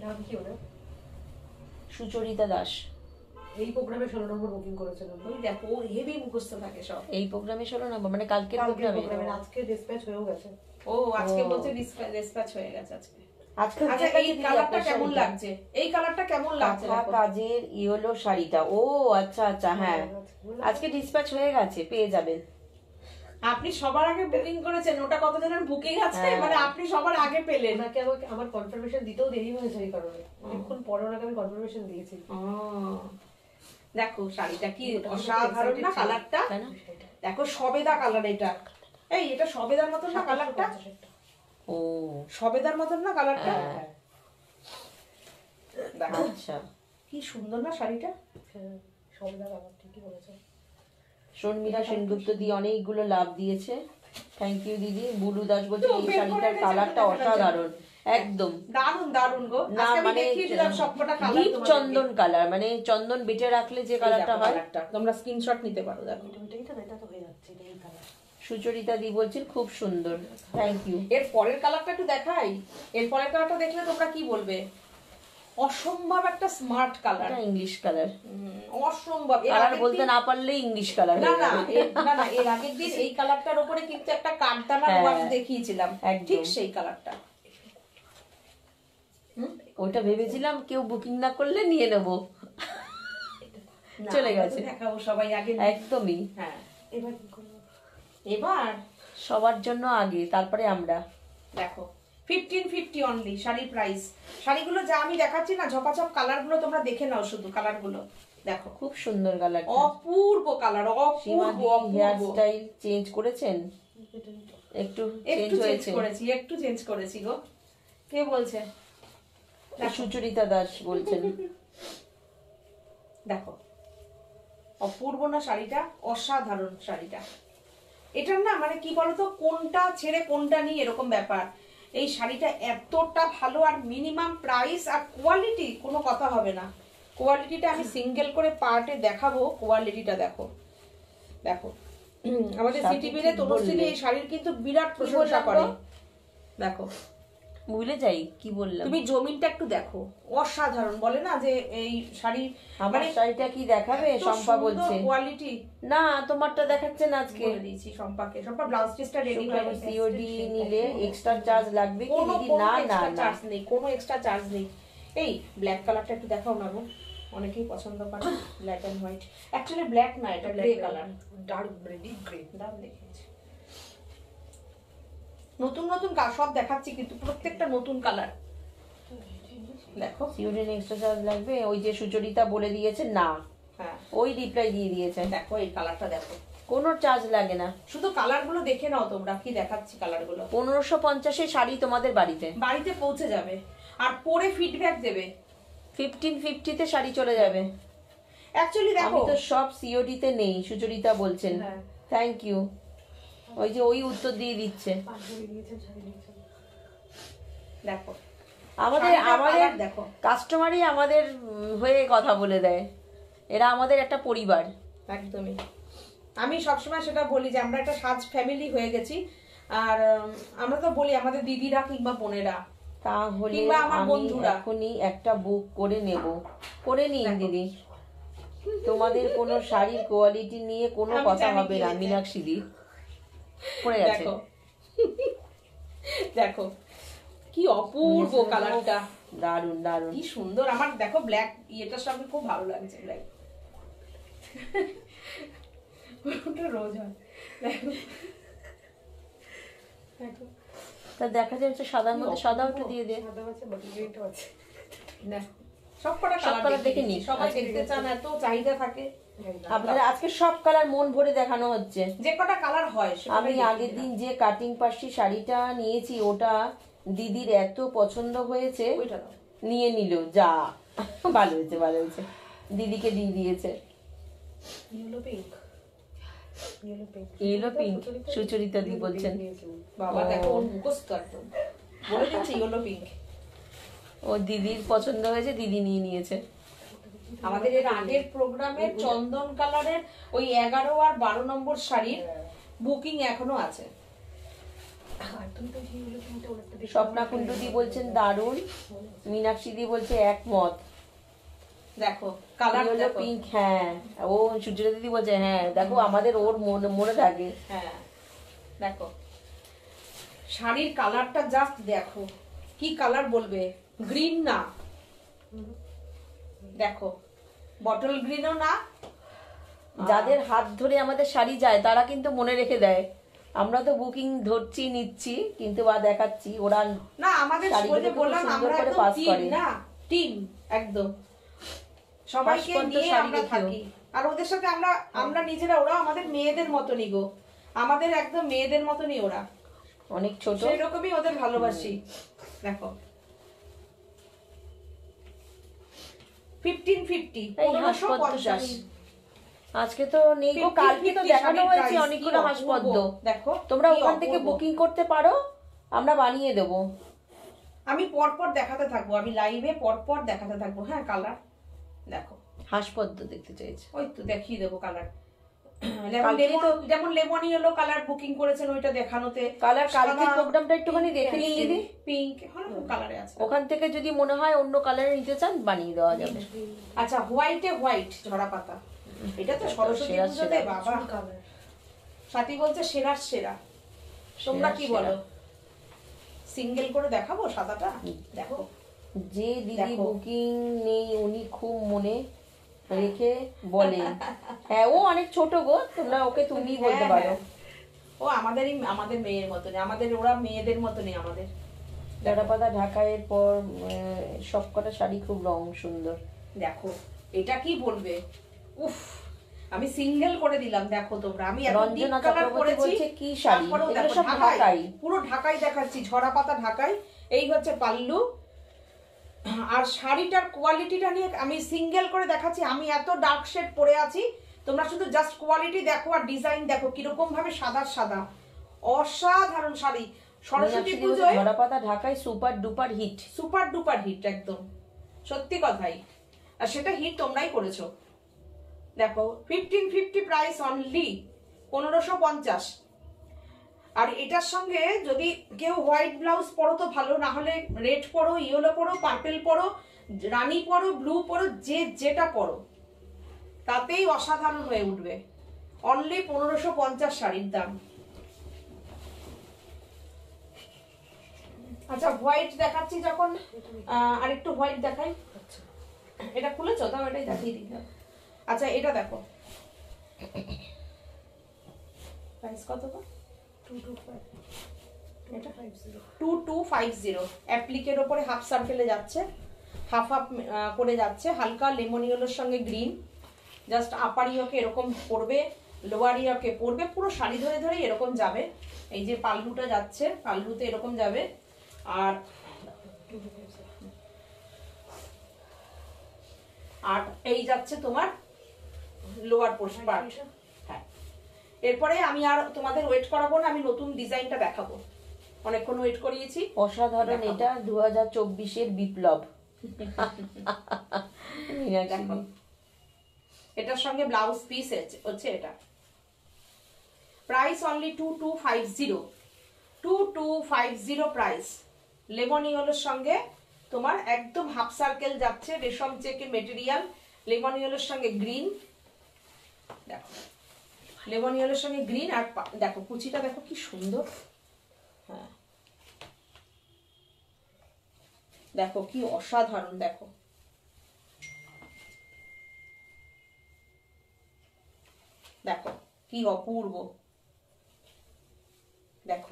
নাম কি ওরা? সুচরিতা দাস এই প্রোগ্রামে 16 নম্বর বুকিং করেছিল। ওই দেখো, ওর হেভি মুখস্থ থাকে সব। এই প্রোগ্রামে 16 নম্বর মানে কালকের প্রোগ্রামে? আজকে ডিসপ্যাচ হয়েও গেছে। ও আজকে বলছে ডিসপ্যাচ হয়ে গেছে আজকে। আজকে আচ্ছা, এই কালারটা কেমন লাগছে? এই কালারটা কেমন লাগছে? কাজের ইয়েলো শাড়িটা, ও আচ্ছা আচ্ছা, হ্যাঁ আজকে ডিসপ্যাচ হয়ে গেছে, পেয়ে যাবেন। আপনি সবার আগে বুকিং করেছেন, ওটা কতজনের বুকিং আছে, মানে আপনি সবার আগে পেলেন। ওনাকে আমাকে আমার কনফার্মেশন দিতেও দেরি হয়েছে এই কারণে, অনেকক্ষণ পরে ওনাকে আমি কনফার্মেশন দিয়েছি। দেখো শাড়িটা কি অসাধারণ না কালারটা, দেখো সবেদা কালার। এটা এটা সবেদার মতন না কালারটা? ও সবেদার মতন না কালারটা? দেখো আচ্ছা, কি সুন্দর না শাড়িটা। সবেদা কালার, ঠিকই বলেছেন। শর্মিলা সেনগুপ্ত দি অনেকগুলো লাভ দিয়েছে, থ্যাংক ইউ দিদি। বুলু দাস বলছে এই শাড়িটার কালারটা অসাধারণ, একদম দারুন দারুন গো। না আজকে আমি মানে দেখিয়ে দিলাম সবকটা কালার ডিপ তোমাদেরকে। চন্দন কালার, মানে চন্দন বেটে রাখলে যে কালারটা হয়, তোমরা স্ক্রিনশট নিতে পারো। দেখো এটাই তো, এটা তো হয়ে যাচ্ছে, এই কালার। সুচরিতা দি বলছেন খুব সুন্দর, থ্যাংক ইউ। এর পরের কালারটা একটু দেখাই। এর পরের কালারটা দেখলে তোমরা কি বলবে? অসম্ভব একটা স্মার্ট কালার, এটা ইংলিশ কালার, অসম্ভব। কালার বলতে না পারলে ইংলিশ কালার। না না না, এর আগের দিন এই কালারটার উপরে কিন্তু একটা কাঠদানার ওয়ার্ক দেখিয়েছিলাম, ঠিক সেই কালারটা। ওটা ভেবেছিলাম কেউ বুকিং না করলে নিয়ে নেব, চলে গেছে। দেখাবো সবাই আগে, একদমই। হ্যাঁ এবার কি করবো? এবার সবার জন্য আগে, তারপরে আমরা। দেখো 1550 অনলি শাড়ির প্রাইস। শাড়িগুলো যা আমি দেখাচ্ছি না, ঝপাঝপ কালারগুলো তোমরা দেখে নাও, শুধু কালারগুলো দেখো, খুব সুন্দর কালার। অপূর্ব কালার, অপূর্ব। হেয়ার স্টাইল চেঞ্জ করেছেন? একটু চেঞ্জ হয়েছে, একটু চেঞ্জ করেছি গো। কে বলছে? সুচরিতা দাস বলছেন। দেখো অপূর্ব না শাড়িটা, অসাধারণ শাড়িটা। এটার না মানে কি বলতো, কোনটা ছেড়ে কোনটা নিয়ে এরকম ব্যাপার। এই শাড়িটা এতটা ভালো, আর মিনিমাম প্রাইস, আর কোয়ালিটি কোনো কথা হবে না। কোয়ালিটিটা আমি সিঙ্গেল করে পার্টে দেখাবো, কোয়ালিটিটা দেখো। দেখো আমাদের সিটিভিতে তনুশ্রী এই শাড়ির কিন্তু বিরাট প্রশংসা করে। দেখো ভুলে যাই কি বললাম, তুমি জমিনটা একটু দেখো, অসাধারণ। বলে না যে এই শাড়ি, আমার শাড়িটা কি দেখাবে? শম্পা বলছে কোয়ালিটি। না, তোমারটা দেখাচ্ছেন আজকে। বলে দিয়েছি শম্পাকে, শম্পা ব্লাউজ পিসটা রেডি করে সিওডি নিলে এক্সট্রা চার্জ লাগবে কি দিদি? না না না, চার্জ নেই, কোনো এক্সট্রা চার্জ নেই। এই ব্ল্যাক কালারটা একটু দেখাও না গো, অনেকেই পছন্দ করে black and white. Actually black না, এটা grey colour, dark deep grey. দাম দেখিয়েছি। নতুন নতুন সব দেখাচ্ছি, কিন্তু প্রত্যেকটা নতুন কালার। দেখো সিওডিন এক্সট্রা চার্জ লাগবে? ওই যে সুচরিতা বলে দিয়েছে না, হ্যাঁ ওই রিপ্লাই দিয়ে দিয়েছে দেখো এই কালারটা দেখো, কোনো চার্জ লাগে না। শুধু কালার গুলো দেখে নাও তোমরা, কি দেখাচ্ছি কালার গুলো। 1550 শাড়ি তোমাদের বাড়িতে বাড়িতে পৌঁছে যাবে আর পরে ফিডব্যাক দেবে। 1550 শাড়ি চলে যাবে। অ্যাকচুয়ালি দেখো আমি তো সব সিওডি তে নেই, সুচরিতা বলছেন। হ্যাঁ। Thank you. ওই যে ওই উত্তর দিয়ে দিচ্ছে। পাঞ্জাবি দিয়েছেন, শাড়ি দিয়েছেন। দেখো আমাদের শাড়িটার আমাদের colour দেখো। কাস্টমারই আমাদের হয়ে কথা বলে দেয়, এরা আমাদের একটা পরিবার। একদমই, আমি সবসময় সেটা বলি যে আমরা একটা সাজ ফ্যামিলি হয়ে গেছি। আর আমরা তো বলি আমাদের দিদিরা কিংবা বোনেরা, তাহলে কিংবা আমার আমি বন্ধুরা। এখনই একটা বুক করে নেব। করে নিন দিদি, তোমাদের কোনো শাড়ির কোয়ালিটি নিয়ে কোনো আমি কথা জানি হবে কি না। হয়েছে। মীনাক্ষী দি পড়ে গেছে। দেখো দেখো কি অপূর্ব কালারটা, দারুন দারুন। কি সুন্দর। আমার দেখো ব্ল্যাক ইয়েটার সঙ্গে খুব ভালো লাগছে ব্ল্যাক। ওটা রোজ হয়। দেখো দেখো তা দেখা যাচ্ছে সাদার মধ্যে সাদা একটু দিয়ে দে। সাদা আছে, বাকি গ্রিনটাও আছে। দেখো সব কটা সব কালার colour দেখে দেখে নিই, নিই। সবাই দেখতে চান, এত চাহিদা থাকে। আপনাদের আজকে সব কালার মন ভরে দেখানো হচ্ছে। যে কটা কালার হয় সেটা আমি আগের দিন যে কাটিং পার্সি শাড়িটা নিয়েছি, ওটা দিদির এত পছন্দ হয়েছে, ওইটা দাও। নিয়ে নিল। যা ভালো হয়েছে, ভালো হয়েছে, দিদিকে দিয়ে দিয়েছে। Yellow pink, yellow pink, yellow pink Sucharita di বলছেন। বাবা দেখো ওর মুখস্থ একদম বলে দিচ্ছে ইয়েলো পিঙ্ক। ও দিদির পছন্দ হয়েছে, দিদি নিয়ে নিয়েছে। আমাদের এর আগের প্রোগ্রামের চন্দন কালারের ওই 11 আর 12 নম্বর শাড়ির বুকিং এখনো আছে। আর তুমি তো ইয়েলো পিঙ্কটা ওনারটা দেখে স্বপ্না কুণ্ডু দি বলছেন দারুণ। মীনাক্ষী দি বলছে একমত। দেখো কালার ইয়েলো দেখো। পিঙ্ক, হ্যাঁ। ও সুচরিতা দিদি বলছে হ্যাঁ, দেখো আমাদের ওর মনে থাকে। হ্যাঁ দেখো শাড়ির কালারটা জাস্ট দেখো, কি কালার বলবে, গ্রিন না, দেখো বটল গ্রিনও না। যাদের হাত ধরে আমাদের শাড়ি যায় তারা কিন্তু মনে রেখে দেয়। আমরা তো বুকিং ধরছি নিচ্ছি কিন্তু বা দেখাচ্ছি, ওরা না আমাদের শাড়িগুলো ওই যে খুব বললাম সুন্দর আমরা করে একদম pass টিম করে। না, টিম একদম সবাইকে হাসপান্ত নিয়ে শাড়ি আমরা দেখিও। থাকি। আর ওদের সাথে আমরা নিজেরা, ওরা আমাদের মেয়েদের মতনই গো, আমাদের একদম মেয়েদের মতনই ওরা, অনেক ছোট। সেই রকমই ওদের ভালোবাসি। দেখো 1550 এই হাসপদ্ম 1550 শাড়ি আজকে তো নেই গো, কালকে তো দেখানো হয়েছে অনেকগুলো হাসপদ্ম। দেখো তোমরা কি ওখান থেকে অপূর্ব। বুকিং করতে পারো, আমরা বানিয়ে দেবো। আমি পরপর দেখাতে থাকবো, আমি লাইভে পরপর দেখাতে থাকবো। হ্যাঁ কালার দেখো, হাসপদ্ম দেখতে চাইছে। ওই তো দেখিয়ে দেবো কালার। যেমন লেমন ইয়েলো কালার বুকিং করেছেন, ওইটা দেখানোতে কালার কালকে প্রোগ্রামটা একটুখানি দেখে নিন দিদি। পিঙ্ক ভালো কালারে আছে। ওখান থেকে যদি মনে হয় অন্য কালারে নিতে চান বানিয়ে দেওয়া যাবে। আচ্ছা হোয়াইটে হোয়াইট ঝরা পাতা, এটা তো সরস্বতী সেরা পুজোতে সেরা। বাবা। কালার। সাথী বলছে সেরার সেরা, তোমরা কি সেরা বলো? সিঙ্গেল করে দেখাবো সাদাটা? দেখো যে দিদি দেখো। বুকিং নেই উনি খুব মনে রেখে বলে। হ্যাঁ ও অনেক ছোট গো, তোমরা ওকে তুমি বলতে হ্যাঁ, পারো। হ্যাঁ। ও আমাদের মেয়ের মতনই, আমাদের ওরা মেয়েদের মতনই আমাদের। জড়া পাতা ঢাকাইয়ের পর সবকটা শাড়ি খুব রং সুন্দর। দেখো এটা কি বলবে, উফ আমি সিঙ্গেল করে দিলাম। দেখো তোমরা, আমি এত ডিপ রঞ্জনা কালার চক্রবর্তী করেছি। বলছে কি শাড়ি, তারপরেও এগুলো দেখো সব ঢাকাই, ঢাকাই। পুরো ঢাকাই দেখাচ্ছি, ঝরা পাতা ঢাকাই। এই হচ্ছে পাল্লু। আর শাড়িটার কোয়ালিটিটা নিয়ে আমি সিঙ্গেল করে দেখাচ্ছি। আমি এত ডার্ক শেড পরে আছি, তোমরা শুধু জাস্ট কোয়ালিটি দেখো আর ডিজাইন দেখো কিরকম ভাবে সাদা সাদা, অসাধারণ শাড়ি। সরস্বতী পুজোয় জড়া পাতা ঢাকাই super duper hit. Super duper hit, একদম সত্যি কথাই। আর সেটা হিট তোমরাই করেছো। দেখো 1550 প্রাইস অনলি 1550। আর এটার সঙ্গে যদি কেউ হোয়াইট ব্লাউজ পরো তো ভালো, না হলে রেড পরো, ইয়েলো পরো, পার্পল পরো, রানী পরো, ব্লু পরো, যে যেটা পরো তাতেই অসাধারণ হয়ে উঠবে। অনলি 1550 শাড়ির দাম। আচ্ছা হোয়াইট দেখাচ্ছি যখন, আর একটু হোয়াইট দেখাই। আচ্ছা এটা খুলেছো? তাও এটাই দেখিয়ে দিই। আচ্ছা এটা দেখো, প্রাইস কত গো? 225, এটা 250। 2250 অ্যাপ্লিকের ওপরে হাফ সার্কেলে যাচ্ছে। হাফ হাফ করে যাচ্ছে, হালকা লেমন ইয়েলোর সঙ্গে গ্রিন। জাস্ট আপার ইয়োকে এরকম পড়বে, লোয়ার ইয়োকে পড়বে, পুরো শাড়ি ধরে ধরে এরকম যাবে। এই যে পাল্লুটা যাচ্ছে, পাল্লুতে এরকম যাবে। আর এই যাচ্ছে তোমার লোয়ার পোর্শন পার্ট। হ্যাঁ, এরপরে আমি আর তোমাদের ওয়েট করাবো না, আমি নতুন ডিজাইনটা দেখাবো। অনেকক্ষণ ওয়েট করিয়েছি। অসাধারণ, এটা 2024-এর বিপ্লব। দেখো, এটার সঙ্গে ব্লাউজ পিস হচ্ছে এটা। Price only 2250, 2250 price. লেমন ইয়েলোর সঙ্গে তোমার একদম হাফ সার্কেল যাচ্ছে, রেশম চেকের মেটেরিয়াল, লেমন ইয়েলোর সঙ্গে গ্রিন। দেখো, লেমন ইয়েলোর সঙ্গে গ্রিন। আর দেখো কুচিটা দেখো কি সুন্দর। হ্যাঁ, দেখো কি অসাধারণ, দেখো দেখো কি অপূর্ব। দেখো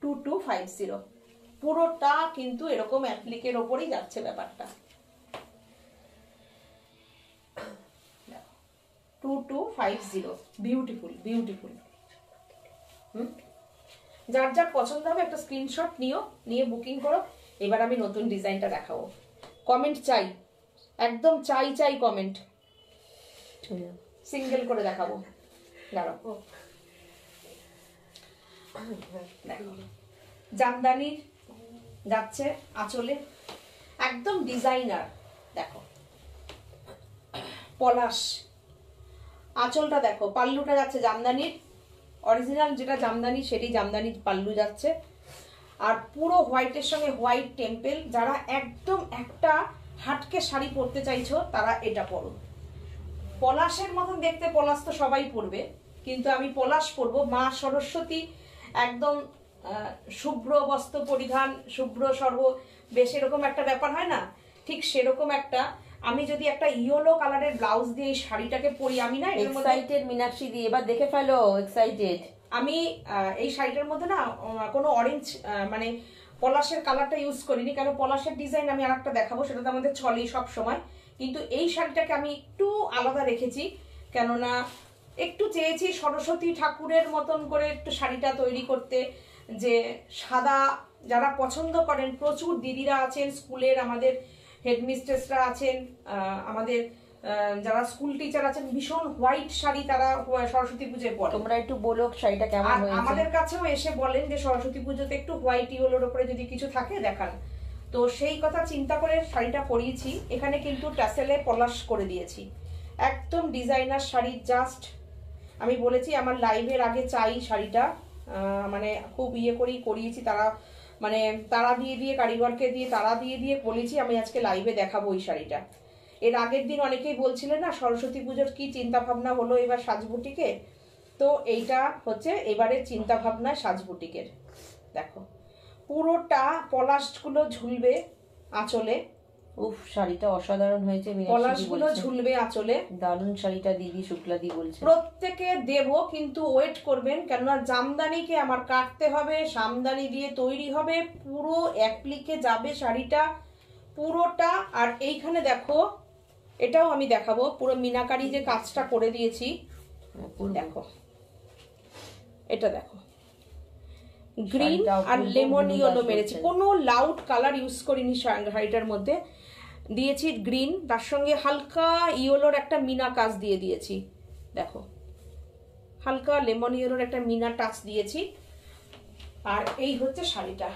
2250, পুরোটা কিন্তু এরকম অ্যাপ্লিকের ওপরই যাচ্ছে ব্যাপারটা। 2250, বিউটিফুল বিউটিফুল। যার যার পছন্দ হবে একটা স্ক্রিনশট নিও, নিয়ে বুকিং করো। এবার আমি নতুন ডিজাইনটা দেখাবো। কমেন্ট চাই, একদম চাই চাই কমেন্ট। সিঙ্গেল করে দেখাবো, দাঁড়াও। দেখো, জামদানির যাচ্ছে আঁচলে, একদম ডিজাইনার। দেখো পলাশ, আঁচলটা দেখো, পাল্লুটা যাচ্ছে জামদানির, অরিজিনাল যেটা জামদানি সেটাই জামদানির পাল্লু যাচ্ছে। আর পুরো হোয়াইটের সঙ্গে হোয়াইট টেম্পেল। যারা একদম একটা হাটকে শাড়ি পরতে চাইছো তারা এটা পরো। পলাশের মতন দেখতে পলাশ তো সবাই পরবে, কিন্তু আমি পলাশ পরবো। মা সরস্বতী একদম শুভ্র বস্ত্র পরিধান, শুভ্র সর্ব বেশ এরকম একটা ব্যাপার হয় না, ঠিক সেরকম একটা। আমি যদি একটা ইয়েলো কালারের ব্লাউজ দিয়ে এই শাড়িটাকে পরি, আমি না এর মধ্যে এক্সাইটেড মীনাক্ষী দি, এবার দেখে ফেলো, এক্সাইটেড। আমি এই শাড়িটার মধ্যে না কোনো অরেঞ্জ মানে পলাশের কালারটা ইউজ করিনি, কেন পলাশের ডিজাইন আমি আরেকটা দেখাবো, সেটা তো আমাদের চলেই সব সময়। কিন্তু এই শাড়িটাকে আমি একটু আলাদা রেখেছি, কেননা একটু চেয়েছি সরস্বতী ঠাকুরের মতন করে একটু শাড়িটা তৈরি করতে। যে সাদা যারা পছন্দ করেন, প্রচুর দিদিরা আছেন স্কুলের, আমাদের হেডমিস্ট্রেসরা আছেন, আমাদের যারা স্কুল টিচার আছেন, ভীষণ হোয়াইট শাড়ি তারা সরস্বতী পুজোয় পরে। তোমরা একটু বলো শাড়িটা কেমন হয়েছে। আমাদের কাছেও এসে বলেন যে সরস্বতী পুজোতে একটু হোয়াইট ইয়েলোর উপরে যদি কিছু থাকে দেখান। তো সেই কথা চিন্তা করে শাড়িটা পরিয়েছি। এখানে কিন্তু ট্যাসেলে পলাশ করে দিয়েছি, একদম ডিজাইনার শাড়ি। জাস্ট আমি বলেছি আমার লাইভের আগে চাই শাড়িটা, মানে খুব করেই করিয়েছি। তারা মানে তারা দিয়ে কারিগরকে দিয়ে তারা দিয়ে বলেছি আমি আজকে লাইভে দেখাবো ওই শাড়িটা। এর আগের দিন অনেকেই বলছিলেন না সরস্বতী পুজোর কি চিন্তা ভাবনা হলো এবার সাজবুটিকে, তো এইটা হচ্ছে এবারের চিন্তা ভাবনা সাজবুটিকের। দেখো পুরোটা পলাশগুলো ঝুলবে আঁচলে। উফ, শাড়িটা অসাধারণ হয়েছে, পলাশগুলো ঝুলবে আঁচলে। দারুণ শাড়িটা দিদি শুক্লা দি বলছে। প্রত্যেকে দেব, কিন্তু ওয়েট করবেন, কেননা জামদানিকে আমার কাটতে হবে, জামদানি দিয়ে তৈরি হবে, পুরো অ্যাপ্লিকে যাবে শাড়িটা পুরোটা। আর এইখানে দেখো, এটাও আমি দেখাবো, পুরো মিনাকারি যে কাজটা করে দিয়েছি। দেখো এটা দেখো, গ্রিন আর লেমন ইয়েলো মেরেছি, কোনো লাউড কালার ইউজ করিনি শাড়িটার মধ্যে। দিয়েছি গ্রিন, তার সঙ্গে হালকা ইয়েলোর একটা মিনা কাজ দিয়ে দিয়েছি। দেখো হালকা লেমন ইয়েলোর একটা মিনা টাচ দিয়েছি। আর এই হচ্ছে শাড়িটা।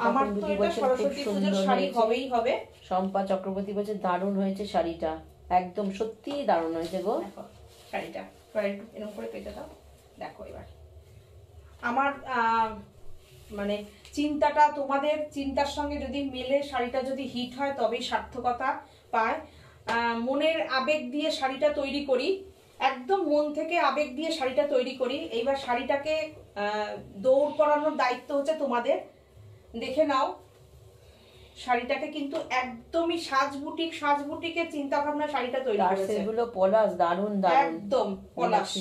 আমার তো এটা সরস্বতী পুজোর শাড়ি হবেই হবে। শম্পা চক্রবর্তী বলছে দারুণ হয়েছে শাড়িটা, একদম সত্যি দারুণ হয়েছে গো। দেখো শাড়িটা এরকম করে পেতে দাও। দেখো এবার আমার মানে চিন্তাটা, তোমাদের চিন্তার সঙ্গে যদি মেলে, শাড়িটা যদি হিট হয় তবেই সার্থকতা পায়। মনের আবেগ দিয়ে শাড়িটা তৈরি করি, একদম মন থেকে আবেগ দিয়ে শাড়িটা তৈরি করি। এইবার শাড়িটাকে দৌড় করানোর দায়িত্ব হচ্ছে তোমাদের। দেখে নাও শাড়িটাকে কিন্তু একদমই সাজবুটিকের চিন্তা ভাবনা শাড়িটা তৈরি করেছে। সেগুলো পলাশ দারুণ দারুণ, একদম পলাশ।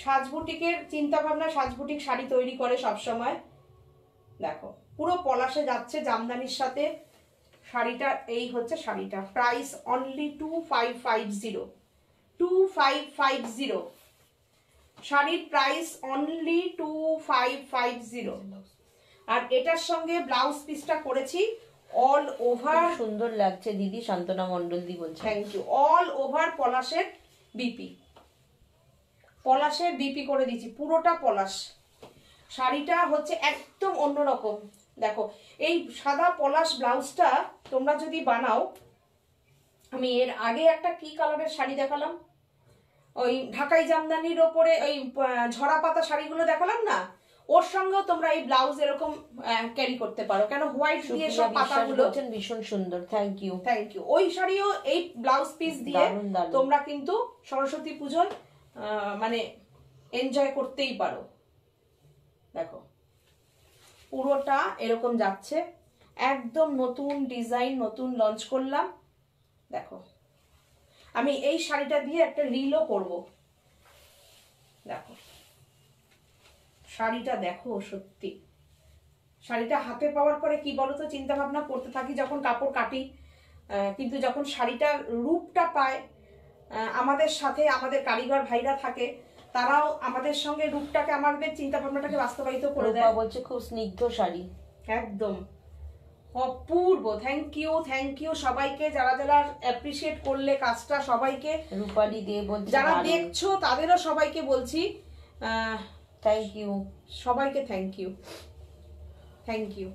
সাজবুটিকের চিন্তা ভাবনা, সাজবুটিক শাড়ি তৈরি করে সব সময়। দেখো পুরো পলাশে যাচ্ছে জামদানির সাথে, শাড়িটা এই হচ্ছে শাড়িটা, প্রাইস অনলি 2550, 2550, শাড়ির প্রাইস অনলি 2550। আর এটার সঙ্গে ব্লাউজ পিসটা করেছি অল ওভার, সুন্দর লাগছে দিদি, শান্তনা মণ্ডল দি বলছে। Thank you. অল ওভার পলাশের বিপি, পলাশের বিপি করে দিয়েছি, পুরোটা পলাশ। শাড়িটা হচ্ছে একদম অন্যরকম। দেখো এই সাদা পলাশ ব্লাউজটা তোমরা যদি বানাও, আমি এর আগে একটা কি কালারের শাড়ি দেখালাম, ওই ঢাকাই জামদানির ওপরে ওই ঝরা পাতা শাড়িগুলো দেখালাম না, ওর সঙ্গেও তোমরা এই ব্লাউজ এরকম ক্যারি করতে পারো, কেন হোয়াইট দিয়ে সব পাতাগুলো ভীষণ সুন্দর, থ্যাংক ইউ। Thank you. ওই শাড়িও এই ব্লাউজ পিস দিয়ে তোমরা কিন্তু সরস্বতী পুজোর মানে এনজয় করতেই পারো। দেখো পুরোটা এরকম যাচ্ছে, একদম নতুন ডিজাইন, নতুন লঞ্চ করলাম। দেখো আমি এই শাড়িটা দিয়ে একটা রিলও করব। দেখো শাড়িটা দেখো, সত্যি শাড়িটা হাতে পাওয়ার পরে কি বলতো, চিন্তা ভাবনা করতে থাকি যখন কাপড় কাটি, কিন্তু যখন শাড়িটার রূপটা পায়, আমাদের সাথে আমাদের কারিগর ভাইরা থাকে, তারাও আমাদের সঙ্গে রূপটাকে, আমাদের চিন্তা ভাবনাটাকে বাস্তবায়িত করে দেয়। বলছে খুব স্নিগ্ধ শাড়ি, একদম অপূর্ব। থ্যাংক ইউ, থ্যাংক ইউ সবাইকে, যারা যারা অ্যাপ্রিসিয়েট করলে কাজটা, সবাইকে। রূপালী দে বলছে যারা দেখছো তাদেরও সবাইকে বলছি থ্যাংক ইউ, সবাইকে থ্যাংক ইউ, থ্যাংক ইউ।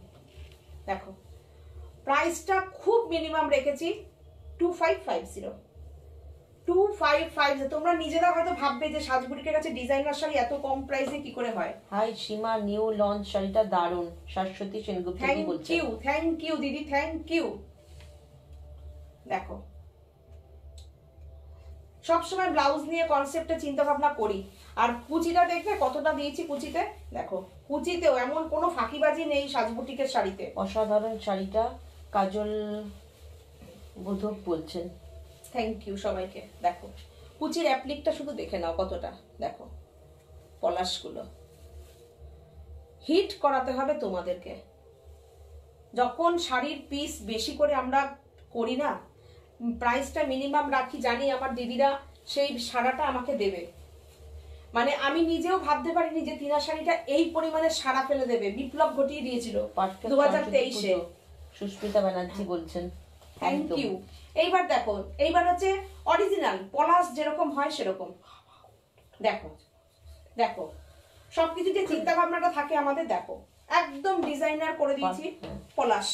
দেখো প্রাইসটা খুব মিনিমাম রেখেছি 2550, 2550। তোমরা নিজেরা হয়তো ভাববে যে সাজবুটিকের কাছে ডিজাইনার শাড়ি এত কম প্রাইসে কি করে হয়। হাই সীমা, নিউ লঞ্চ শাড়িটা দারুণ, শাশ্বতী সেনগুপ্ত থ্যাংক বলছে। ইউ, থ্যাংক ইউ দিদি, থ্যাংক ইউ। দেখো সবসময় ব্লাউজ নিয়ে কনসেপ্টে চিন্তা ভাবনা করি। আর কুচিটা দেখবে কতটা দিয়েছি কুচিতে, দেখো কুচিতেও এমন কোনো ফাঁকিবাজি নেই সাজবুটিকের শাড়িতে। অসাধারণ শাড়িটা, কাজল বোধক বলছেন। থ্যাংক ইউ সবাইকে। দেখো কুচির অ্যাপ্লিকটা শুধু দেখে নাও কতটা, দেখো পলাশগুলো হিট করাতে হবে তোমাদেরকে। যখন শাড়ির পিস বেশি করে আমরা করি না, প্রাইসটা মিনিমাম রাখি, জানি আমার দিদিরা সেই সারাটা আমাকে দেবে। মানে আমি নিজেও ভাবতে পারিনি যে তিনা শাড়িটা এই পরিমাণে সারা ফেলে দেবে, বিপ্লব ঘটিয়ে দিয়েছিল 2023-এ। সুস্মিতা ব্যানার্জি বলছেন থ্যাংক ইউ। এইবার দেখো, এইবার হচ্ছে অরিজিনাল পলাশ যেরকম হয় সেরকম। দেখো দেখো সবকিছু যে চিন্তা ভাবনাটা থাকে আমাদের, দেখো একদম ডিজাইনার করে দিয়েছি পলাশ,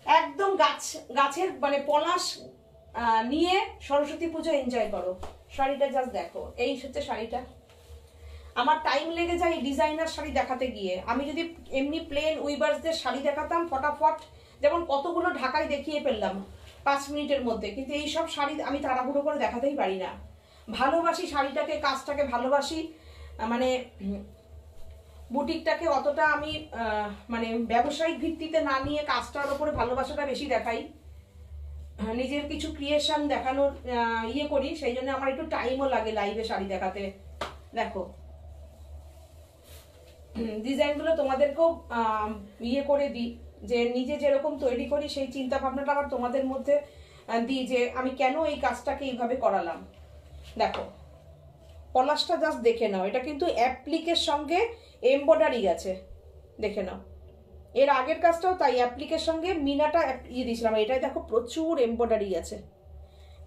একদম গাছের মানে পলাশ নিয়ে সরস্বতী পুজো এনজয় করো। শাড়িটা জাস্ট দেখো, এই হচ্ছে শাড়িটা। আমার টাইম লেগে যায় এই ডিজাইনার শাড়ি দেখাতে গিয়ে। আমি যদি এমনি প্লেন উইভার্সদের শাড়ি দেখাতাম ফটাফট, যেমন কতগুলো ঢাকায় দেখিয়ে ফেললাম 5 মিনিটের মধ্যে, কিন্তু এই সব শাড়ি আমি তাড়াহুড়ো করে দেখাতেই পারি না। ভালোবাসি শাড়িটাকে, কাজটাকে ভালোবাসি, মানে বুটিকটাকে অতটা আমি মানে ব্যবসায়িক ভিত্তিতে না নিয়ে কাজটার উপরে ভালোবাসাটা বেশি দেখাই, নিজের কিছু ক্রিয়েশন দেখানোর ইয়ে করি, সেই জন্য আমার একটু টাইমও লাগে লাইভে শাড়ি দেখাতে। দেখো ডিজাইনগুলো তোমাদেরকেও ইয়ে করে দিই, যে নিজে যেরকম তৈরি করি সেই চিন্তা ভাবনাটা আবার তোমাদের মধ্যে দিই, যে আমি কেন এই কাজটাকে এইভাবে করালাম। দেখো পলাশটা জাস্ট দেখে নাও, এটা কিন্তু অ্যাপ্লিকের সঙ্গে এমব্রয়ডারি আছে, দেখে নাও। এর আগের কাজটাও তাই, অ্যাপ্লিকের সঙ্গে মিনাটা ইয়ে দিয়েছিলাম, এটাই দেখো প্রচুর এমব্রয়ডারি আছে।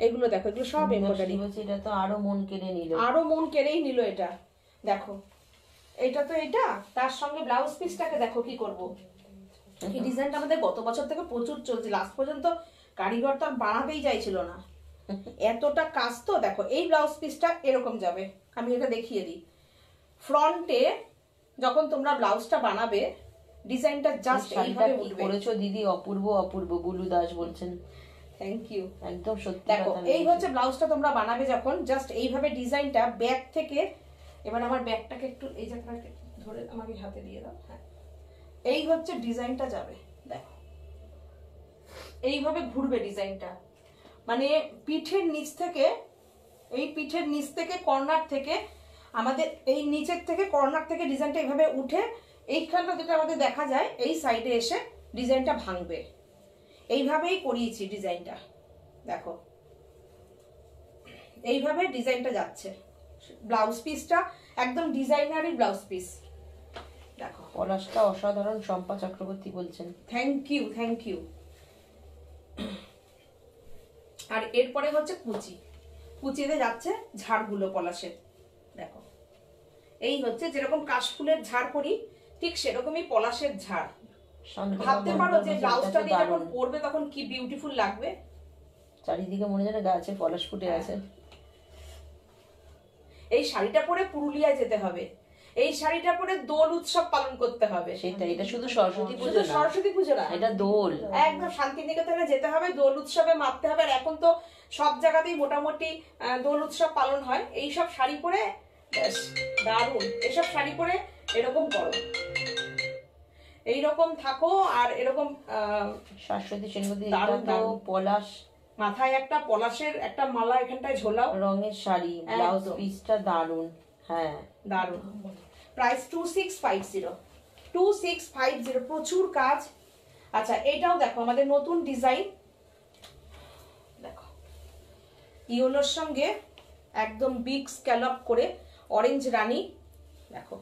এগুলো দেখো, এগুলো সব এমব্রয়ডারি। এটা তো আরো মন কেড়ে নিল, আরো মন কেড়েই নিল এটা। দেখো এটা তো এটা, তার সঙ্গে ব্লাউজ পিসটাকে দেখো কি করব। এই ডিজাইনটা আমাদের গত বছর থেকে প্রচুর চলছে, লাস্ট পর্যন্ত কারিগর তো বানাতেই চাইছিল না, এতটা কাজ। তো দেখো এই ব্লাউজ পিসটা এরকম যাবে, আমি এটা দেখিয়ে দিই। ফ্রন্টে যখন তোমরা ব্লাউজটা বানাবে, ডিজাইনটা জাস্ট এইভাবে উঠবে। করেছো দিদি, অপূর্ব অপূর্ব, বুলু দাস বলছেন। থ্যাংক ইউ, একদম সত্যি। দেখো এই হচ্ছে ব্লাউজটা তোমরা বানাবে যখন, জাস্ট এইভাবে ডিজাইনটা ব্যাক থেকে, এবার আমার ব্যাগটাকে একটু এই জায়গাটাকে ধরে আমাকে হাতে দিয়ে দাও। হ্যাঁ, এই হচ্ছে ডিজাইনটা যাবে। দেখো এইভাবে ঘুরবে ডিজাইনটা, মানে পিঠের নিচ থেকে, এই পিঠের নিচ থেকে কর্নার থেকে, আমাদের এই নিচের থেকে কর্নার থেকে ডিজাইনটা এইভাবে উঠে এইখানটা যেটা আমাদের দেখা যায় এই সাইডে এসে ডিজাইনটা ভাঙবে। এইভাবেই করিয়েছি ডিজাইনটা, দেখো এইভাবে ডিজাইনটা যাচ্ছে। ব্লাউজ পিসটা একদম ডিজাইনারি ব্লাউজ পিস, দেখো পলাশটা অসাধারণ, শম্পা চক্রবর্তী বলছেন। Thank you, thank you. আর এরপরে হচ্ছে কুচি, কুচিতে যাচ্ছে ঝাড়গুলো পলাশের, দেখো এই হচ্ছে যেরকম কাশফুলের ঝাড় করি ঠিক সেরকমই পলাশের ঝাড়। ভাবতে পারো যে ব্লাউজটা দিয়ে যখন পরবে তখন কি বিউটিফুল লাগবে। চারিদিকে মনে হয় গাছে পলাশ ফুটে আছে। এই শাড়িটা পরে পুরুলিয়ায় যেতে হবে, এই শাড়িটা পরে দোল উৎসব পালন করতে হবে। সেটা, এটা শুধু সরস্বতী পুজো শুধু না, সরস্বতী পুজো না, এটা দোল। একদম শান্তিনিকেতনে যেতে হবে, দোল উৎসবে মাপতে হবে। আর এখন তো সব জায়গাতেই মোটামুটি দোল উৎসব পালন হয়। এই সব শাড়ি পরে ব্যাস দারুণ, এসব শাড়ি পরে এরকম করো, এইরকম থাকো। আর এরকম শাশ্বতী সেনগুপ্ত, এটা দারুণ, তো দারুণ। পলাশ, মাথায় একটা পলাশের একটা মালা এখানটায় ঝোলাও, রঙের শাড়ি, ব্লাউজ একদম। পিসটা দারুণ। হ্যাঁ, দারুণ। প্রাইস 2650, 2650, প্রচুর কাজ। আচ্ছা এটাও দেখো আমাদের নতুন ডিজাইন, দেখো ইয়েলোর সঙ্গে একদম বিগ স্ক্যালপ করে অরেঞ্জ রানী, দেখো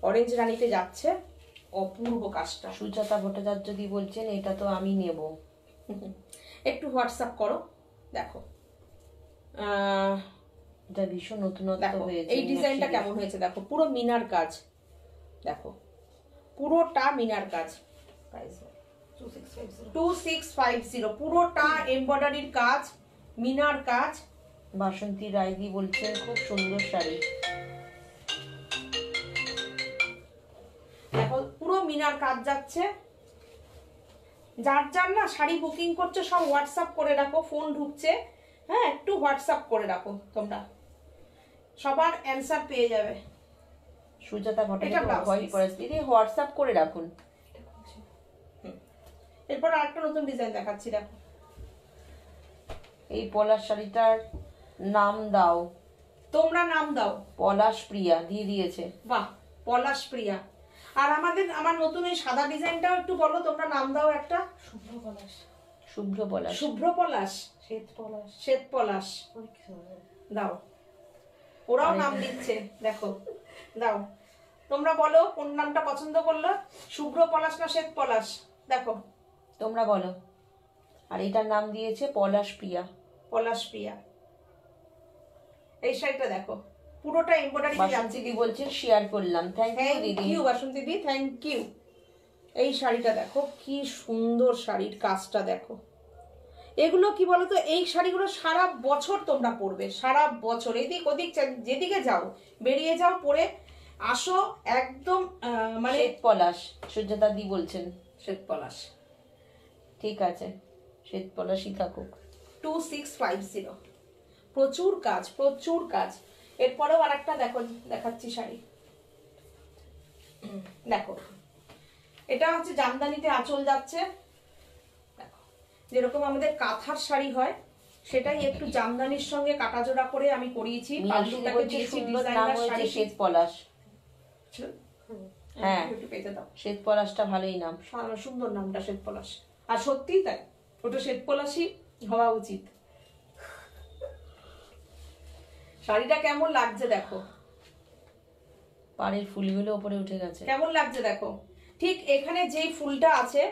অরেঞ্জ রানীতে যাচ্ছে, অপূর্ব কাজটা। সুজাতা ভট্টাচার্য দি বলছেন এটা তো আমি নেব। একটু হোয়াটসঅ্যাপ করো, দেখো এটা ভীষণ নতুনত্ব দেখো হয়েছে। এই ডিজাইনটা কেমন হয়েছে, দেখো পুরো মিনার কাজ, দেখো পুরোটা মিনার কাজ। 2650, পুরোটা এমব্রয়ডারির কাজ, মিনার কাজ। বাসন্তী রায় দি বলছেন খুব সুন্দর শাড়ি। দেখো পুরো মিনার কাজ যাচ্ছে। যার যার না শাড়ি বুকিং করছে সব হোয়াটসঅ্যাপ করে রাখো, ফোন ঢুকছে, হ্যাঁ একটু হোয়াটসঅ্যাপ করে রাখো, তোমরা সবার অ্যান্সার পেয়ে যাবে। সুজাতা এটা ভট্টাচার্য blouse ভয় piece। পরিস্থিতি হোয়াটসঅ্যাপ করে রাখুন। এরপর আরেকটা নতুন ডিজাইন দেখাচ্ছি, দেখো এই পলাশ শাড়িটার নাম দাও, তোমরা নাম দাও। পলাশ প্রিয়া দিয়ে দিয়েছে। বাহ, পলাশ প্রিয়া। আর আমার নতুন এই সাদা ডিজাইনটাও একটু বলো, তোমরা নাম দাও একটা। শুভ্র পলাশ, শুভ্র পলাশ, শুভ্র পলাশ, শ্বেত পলাশ, শ্বেত পলাশ দাও। ওরাও নাম দিচ্ছে, দেখো দাও। তোমরা বলো কোন নামটা পছন্দ করলো, শুভ্র পলাশ না শ্বেত পলাশ, দেখো তোমরা বলো। আর এটার নাম দিয়েছে পলাশ প্রিয়া। পলাশ প্রিয়া। এই শাড়িটা দেখো পুরোটা এমব্রয়ডারি বাসন্তী যাচ্ছে। দি বলছেন শেয়ার করলাম। থ্যাংক ইউ থ্যাংক দিদি। ইউ বাসন্তী দি, থ্যাংক ইউ। এই শাড়িটা দেখো কি সুন্দর, শাড়ির কাজটা দেখো। এগুলো কি বলতো, এই শাড়িগুলো সারা বছর তোমরা পরবে, সারা বছর এদিক ওদিক যেদিকে যাও বেরিয়ে যাও পরে আসো, একদম মানে শ্বেত পলাশ, সুজাতা দি বলছেন। শ্বেত পলাশ, ঠিক আছে, শ্বেত পলাশই থাকুক। 2650, প্রচুর কাজ, প্রচুর কাজ। এরপরেও আরেকটা দেখো, দেখাচ্ছি শাড়ি, দেখো এটা হচ্ছে জামদানিতে আঁচল যাচ্ছে, দেখো যেরকম আমাদের কাঁথার শাড়ি হয় সেটাই একটু জামদানির সঙ্গে কাটাজোড়া করে আমি করিয়েছি। পাল্লুটাকে দিয়েছি ডিজাইনার শাড়ি, শ্বেত পলাশ। হ্যাঁ, একটু পেতে দাও। শ্বেত পলাশটা ভালোই নাম। সুন্দর নামটা শ্বেত পলাশ, আর সত্যিই তাই, ওটা শ্বেত পলাশই হওয়া উচিত। শাড়িটা কেমন লাগছে দেখো, পাড়ের ফুলগুলো উপরে উঠে গেছে। কেমন লাগছে দেখো। ঠিক এখানে যেই ফুলটা আছে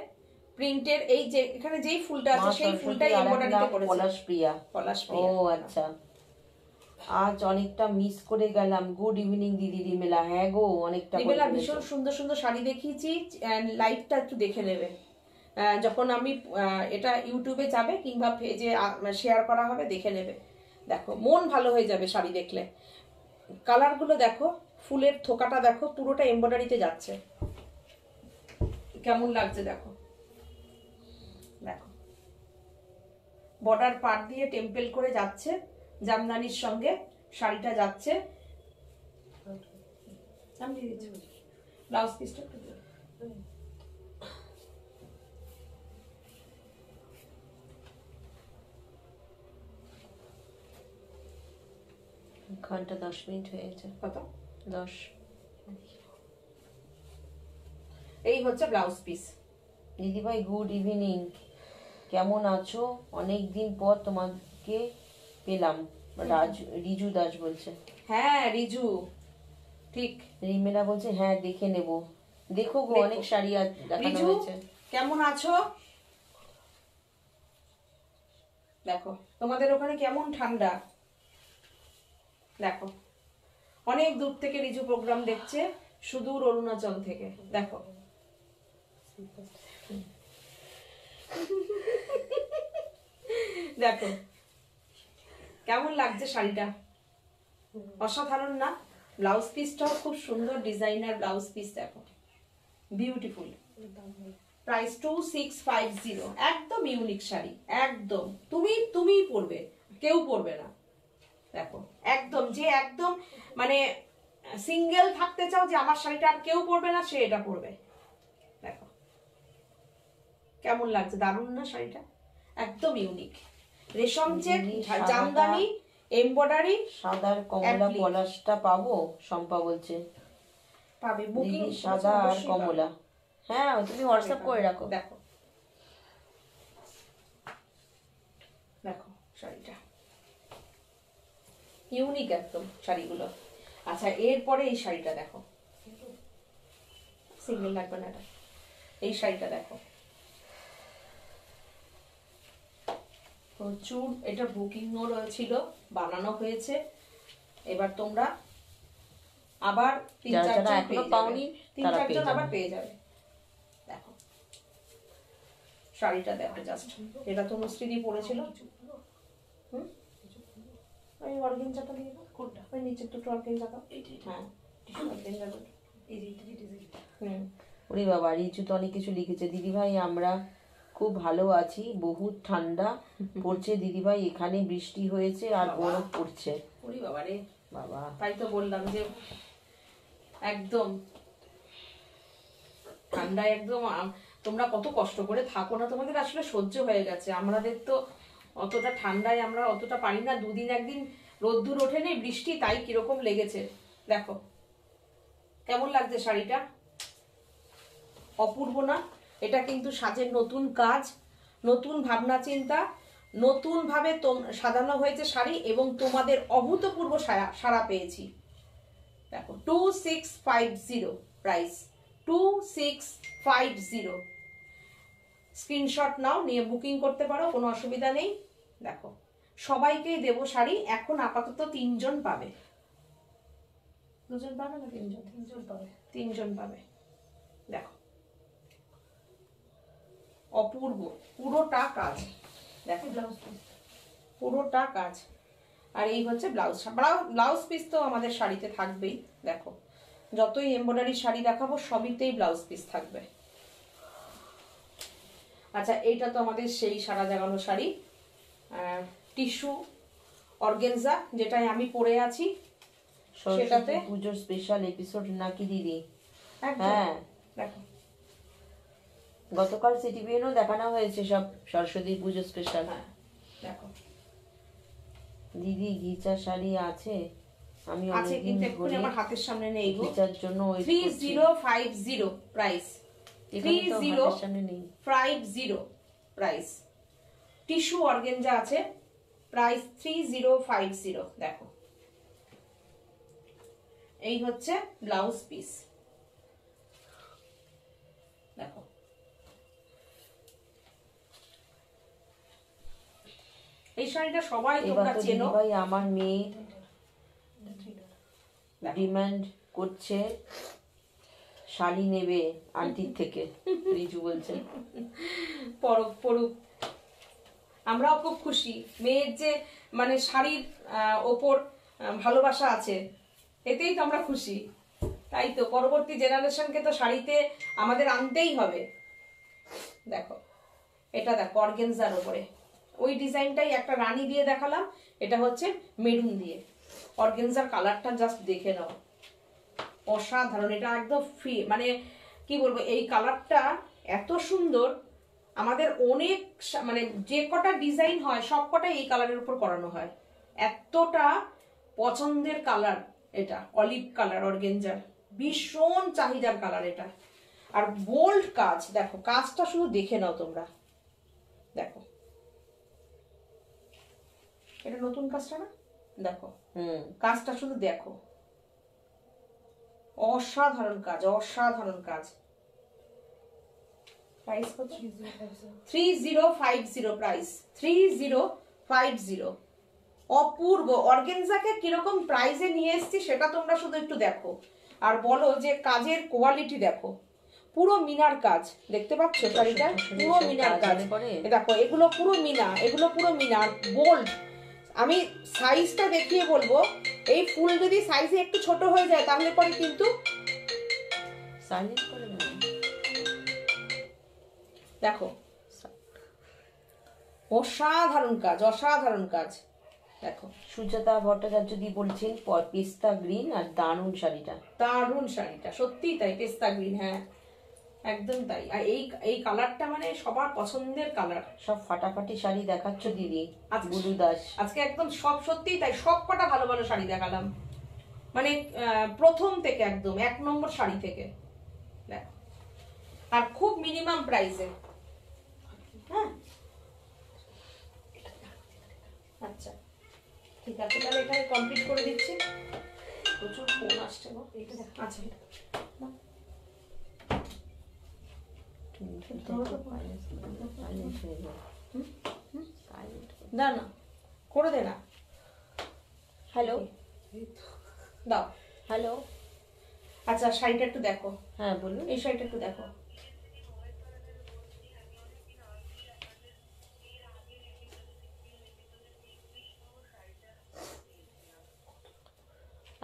প্রিন্টের, এই যে এখানে যেই ফুলটা আছে সেই ফুলটাই এমব্রয়ডারিতে করেছে পলাশ প্রিয়া। পলাশ ও প্রিয়া। আচ্ছা, আজ অনেকটা মিস করে গেলাম। গুড ইভিনিং দিদি রিমেলা। হ্যাঁ গো, অনেকটা রিবেলা ভীষণ সুন্দর সুন্দর শাড়ি দেখিয়েছি, লাইভটা একটু দেখে নেবে যখন আমি এটা ইউটিউবে যাবে কিংবা পেজে শেয়ার করা হবে, দেখে নেবে। দেখো মন ভালো হয়ে যাবে শাড়ি দেখলে। কালারগুলো দেখো, ফুলের থোকাটা দেখো, পুরোটা এমব্রয়ডারিতে যাচ্ছে, কেমন লাগছে দেখো। দেখো বর্ডার পার দিয়ে টেম্পল করে যাচ্ছে, জামদানির সঙ্গে শাড়িটা যাচ্ছে। ব্লাউজ পিসটা ঘন্টা 10 মিনিট হয়েছে। কত? 10। এই হচ্ছে ব্লাউজ পিস। দিদি ভাই গুড ইভিনিং। কেমন আছো, অনেক দিন পর তোমাকে পেলাম। রিজু দাস বলছে। হ্যাঁ রিজু, ঠিক। রিমেলা বলছে হ্যাঁ দেখে নেব। দেখো গো, দেখো। অনেক শাড়ি দেখানো রিজু হয়েছে। কেমন আছো? দেখো তোমাদের ওখানে কেমন ঠান্ডা। দেখো অনেক দূর থেকে রিজু প্রোগ্রাম দেখছে, সুদূর অরুণাচল থেকে। দেখো দেখো কেমন লাগছে শাড়িটা, অসাধারণ না? ব্লাউজ পিসটাও খুব সুন্দর, ডিজাইনার ব্লাউজ পিস। দেখো বিউটিফুল। প্রাইস 2650। একদম ইউনিক শাড়ি, একদম তুমি পরবে, কেউ পরবে না। দেখো একদম যে একদম মানে সিঙ্গেল থাকতে চাও যে আমার শাড়িটা আর কেউ পরবে না, সে এটা পরবে। দেখো কেমন লাগছে, দারুণ না শাড়িটা? একদম ইউনিক। রেশম চেক, জামদানি, এমব্রয়ডারি। সাদার কমলা পলাশটা পাবো? শম্পা বলছে পাবে, বুকিং সাদা আর কমলা। হ্যাঁ তুমি হোয়াটসঅ্যাপ করে রাখো। দেখো দেখো শাড়িটা ইউনিক একদম শাড়িগুলো। আচ্ছা এরপরে এই শাড়িটা দেখো, সিঙ্গেল লাগবে না এটা। এই শাড়িটা দেখো, প্রচুর এটা বুকিংও ছিল, বানানো হয়েছে। এবার তোমরা আবার তিন চারজন আবার পেয়ে যাবে। দেখো শাড়িটা দেখো জাস্ট, এটা তো মুস্তিদি পরেছিল। ওই অর্গেঞ্জাটা দিয়ে দাও। কোনটা? ওই নিচের দুটো অর্গেঞ্জা দাও। হ্যাঁ অর্গেঞ্জা দুটো। ওরে বাবা, রিচু তো অনেক কিছু লিখেছে। দিদিভাই আমরা খুব ভালো আছি, বহুত ঠান্ডা পড়ছে দিদিভাই, এখানে বৃষ্টি হয়েছে আর বরফ পড়ছে। ওরে বাবা রে বাবা, তাই তো বললাম যে একদম ঠান্ডায় একদম তোমরা কত কষ্ট করে থাকো না, তোমাদের আসলে সহ্য হয়ে গেছে। আমাদের তো অতটা ঠান্ডায় আমরা অতটা পারি না। দুদিন একদিন রোদ্দুর ওঠে নেই, বৃষ্টি, তাই কিরকম লেগেছে। দেখো কেমন লাগছে শাড়িটা, অপূর্ব না? এটা কিন্তু সাজের নতুন কাজ, নতুন ভাবনা চিন্তা, নতুন ভাবে সাজানো হয়েছে শাড়ি, এবং তোমাদের অভূতপূর্ব সাড়া পেয়েছি। দেখো 2650 প্রাইস, 2650। স্ক্রিনশট নাও, নিয়ে বুকিং করতে পারো, কোনো অসুবিধা নেই। দেখো সবাইকেই দেবো শাড়ি, এখন আপাতত 3 জন পাবে। 2 জন পাবে না? 3 জন? 3 জন পাবে। দেখো অপূর্ব, পুরোটা কাজ। দেখো ব্লাউজ পিস পুরোটা কাজ। আর এই হচ্ছে ব্লাউজ পিস তো আমাদের শাড়িতে থাকবেই। দেখো যতই এমব্রয়ডারি শাড়ি দেখাবো সবইতেই ব্লাউজ পিস থাকবে। আচ্ছা এইটা তো আমাদের সেই সারা জাগানো শাড়ি, টিস্যু অর্গেনজা, যেটাই আমি পরে আছি সেটাতে। পুজোর স্পেশাল এপিসোড নাকি দিদি? একদম। হ্যাঁ দেখো গতকাল সিটিভিএনও দেখানো হয়েছে সব সরস্বতী পুজো স্পেশাল। হ্যাঁ দেখো দিদি ঘিচা শাড়ি আছে? আমি আছে কিন্তু এক্ষুনি আমার হাতের সামনে নেই গো। ঘিচার জন্য 3050 প্রাইস, 3050 প্রাইস। টিস্যু অর্গেনজা আছে, প্রাইস 3050। দেখো এই হচ্ছে ব্লাউজ পিস। দেখো এই শাড়িটা সবাই তোমরা চেনো। ভাই আমার মেয়ে ডিমান্ড করছে শাড়ি নেবে আন্টির থেকে, রিজু বলছে। পড়ুক, আমরাও খুব খুশি। মেয়ের যে মানে শাড়ির ওপর ভালোবাসা আছে, এতেই তো আমরা খুশি। তাই তো পরবর্তী জেনারেশনকে তো শাড়িতে আমাদের আনতেই হবে। দেখো এটা দেখো অর্গেনজার উপরে, ওই ডিজাইনটাই একটা রানী দিয়ে দেখালাম, এটা হচ্ছে মেরুন দিয়ে। অর্গেনজার কালারটা জাস্ট দেখে নাও, অসাধারণ। এটা একদম ফ্রি, মানে কি বলবো, এই কালারটা এত সুন্দর। আমাদের অনেক মানে যে কটা ডিজাইন হয় সব কটাই এই কালারের উপর করানো হয়। এতটা পছন্দের কালার এটা, অলিভ কালার অর্গেনজার, ভীষণ চাহিদার কালার এটা। আর বোল্ড কাজ, দেখো কাজটা শুধু দেখে নাও তোমরা, দেখো এটা নতুন কাজটা না, দেখো কাজটা শুধু দেখো, অসাধারণ কাজ, অসাধারণ কাজ। প্রাইস কত? 3050 প্রাইস, 3050। অপূর্ব। অর্গানজাকে কিরকম প্রাইসে নিয়ে এসেছি সেটা তোমরা শুধু একটু দেখো আর বলো যে কাজের কোয়ালিটি দেখো। পুরো মিনার কাজ দেখতে পাচ্ছ শাড়িটা, পুরো মিনার কাজ। দেখো এগুলো পুরো মিনা, এগুলো পুরো মিনার বোল্ড। আমি সাইজটা দেখিয়ে বলবো, এই ফুল যদি সাইজে একটু ছোট হয়ে যায় তাহলে পরে কিন্তু দেখো অসাধারণ কাজ, অসাধারণ কাজ। দেখো সুজাতা ভট্টাচার্য দি বলছেন পেস্তা গ্রিন আর দারুণ শাড়িটা, দারুণ শাড়িটা, সত্যিই তাই, পেস্তা গ্রিন, হ্যাঁ একদম তাই। আর এই কালারটা মানে সবার পছন্দের কালার। সব ফাটাফাটি শাড়ি দেখাচ্ছ দিদি আজকে গুরু দাস। আজকে একদম সব, সত্যিই তাই, সব কটা ভালো ভালো শাড়ি দেখালাম, মানে প্রথম থেকে একদম 1 নম্বর শাড়ি থেকে। দেখো আর খুব মিনিমাম প্রাইসে। হ্যাঁ আচ্ছা ঠিক আছে, তাহলে এখানে কমপ্লিট করে দিচ্ছি। প্রচুর ফোন আসছে না, আচ্ছা না না করে দে না। হ্যালো দাও। হ্যালো, আচ্ছা শাড়িটা একটু দেখো। হ্যাঁ বলুন। এই শাড়িটা একটু দেখো।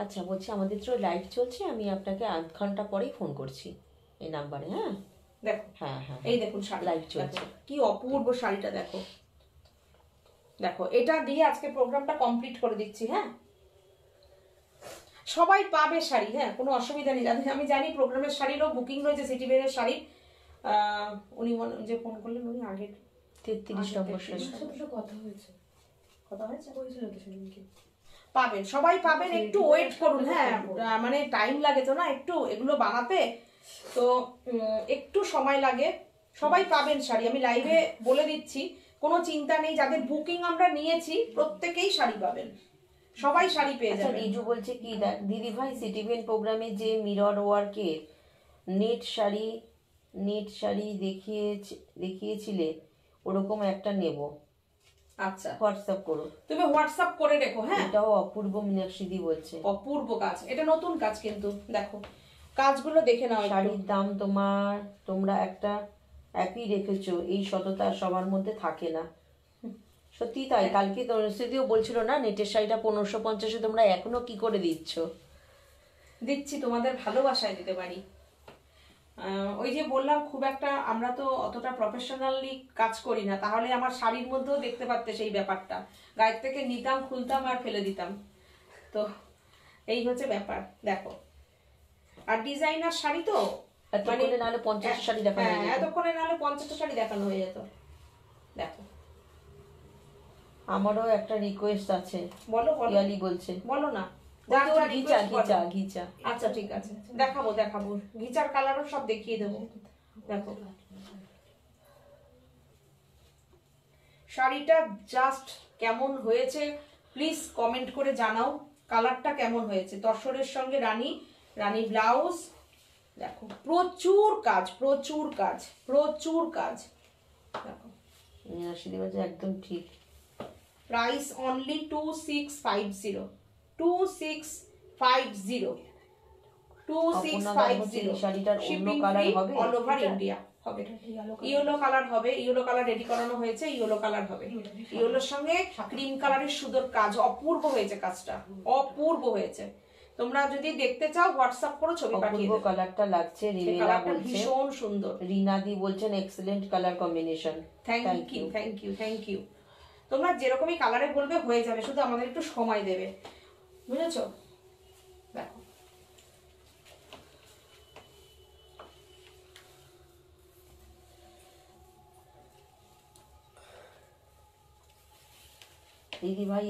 আচ্ছা বলছি আমাদের তো লাইভ চলছে, আমি আপনাকে 1/2 ঘন্টা পরেই ফোন করছি এই নাম্বারে। হ্যাঁ দেখো, হ্যাঁ হ্যাঁ, এই দেখুন শাড়ি লাইভ চলছে। কি অপূর্ব শাড়িটা দেখো। দেখো এটা দিয়ে আজকে প্রোগ্রামটা কমপ্লিট করে দিচ্ছি। হ্যাঁ সবাই পাবে শাড়ি, হ্যাঁ কোনো অসুবিধা নেই। আমি জানি প্রোগ্রামের শাড়িরও বুকিং রয়েছে, সিটি বেনের শাড়ি। উনি যে ফোন করলেন উনি আগের 33 নম্বর শাড়ি। কথা হয়েছে, কথা হয়েছে, হয়েছিল তো সেদিনকে। পাবেন, সবাই পাবেন, একটু ওয়েট করুন। হ্যাঁ মানে টাইম লাগে তো না একটু এগুলো বানাতে, তো একটু সময় লাগে। সবাই পাবেন শাড়ি, আমি লাইভে বলে দিচ্ছি, কোনো চিন্তা নেই। যাদের বুকিং আমরা নিয়েছি প্রত্যেকেই শাড়ি পাবেন, সবাই শাড়ি পেয়ে আচ্ছা যাবেন। রিজু বলছে কি দিদি ভাই সিটিভিএন প্রোগ্রামে যে মিরর ওয়ার্কে নেট শাড়ি দেখিয়েছিলে ওরকম একটা নেব। আচ্ছা হোয়াটসঅ্যাপ করো, তুমি হোয়াটসঅ্যাপ করে রেখো। হ্যাঁ এটাও অপূর্ব মীনাক্ষী দি বলছে। অপূর্ব কাজ, এটা নতুন কাজ কিন্তু দেখো কাজগুলো দেখে নাও একটু। শাড়ির দাম তোমরা একটা একই রেখেছো, এই সততা সবার মধ্যে থাকে না। সত্যি তাই, কালকে তনুশ্রীদিও বলছিল না নেটের শাড়িটা 1550-এ তোমরা এখনো কি করে দিচ্ছ। দিচ্ছি, তোমাদের ভালোবাসায় দিতে পারি। ওই যে বললাম খুব একটা আমরা তো অতটা প্রফেশনালি কাজ করি না, তাহলে আমার শাড়ির মধ্যেও দেখতে পারতে সেই ব্যাপারটা, গায়ের থেকে নিতাম খুলতাম আর ফেলে দিতাম। তো এই হচ্ছে ব্যাপার। দেখো আর ডিজাইনার শাড়ি তো এতক্ষণে নাহলে 50 শাড়ি দেখানো হয়ে যেত। এতক্ষণে নাহলে 50টা শাড়ি দেখানো হয়ে যেত। দেখো আমারও একটা রিকোয়েস্ট আছে। বলো বলো, ইয়ালি বলছে বলো না। ঘিচা। আচ্ছা ঠিক আছে, দেখাবো ঘিচার কালারও সব দেখিয়ে দেবো। দেখো শাড়িটা জাস্ট কেমন হয়েছে প্লিজ কমেন্ট করে জানাও, কালারটা কেমন হয়েছে। তসরের সঙ্গে রানী ব্লাউজ। দেখো প্রচুর কাজ, প্রচুর কাজ, প্রচুর কাজ। দেখো মীনাক্ষী দি বলছে একদম ঠিক। Price only 2650, 2650, 2650। শাড়িটার অন্য কালার হবে, অল ওভার ইন্ডিয়া হবে। ইয়েলো কালার হবে, ইয়েলো কালার রেডি করানো হয়েছে, ইয়েলো কালার হবে। ইয়েলোর সঙ্গে ক্রিম কালারের সুন্দর কাজ, অপূর্ব হয়েছে কাজটা, অপূর্ব হয়েছে। তোমরা যদি দেখতে চাও হোয়াটসঅ্যাপ করো, ছবি পাঠিয়ে দেবো। কালারটা লাগছে। রিমেলা বলছে ভীষণ সুন্দর। রিনাদি বলছেন excellent colour combination. Thank you. তোমরা যেরকমই কালারে বলবে হয়ে যাবে, শুধু আমাদের একটু সময় দেবে, বুঝেছো? দেখো দিদি ভাই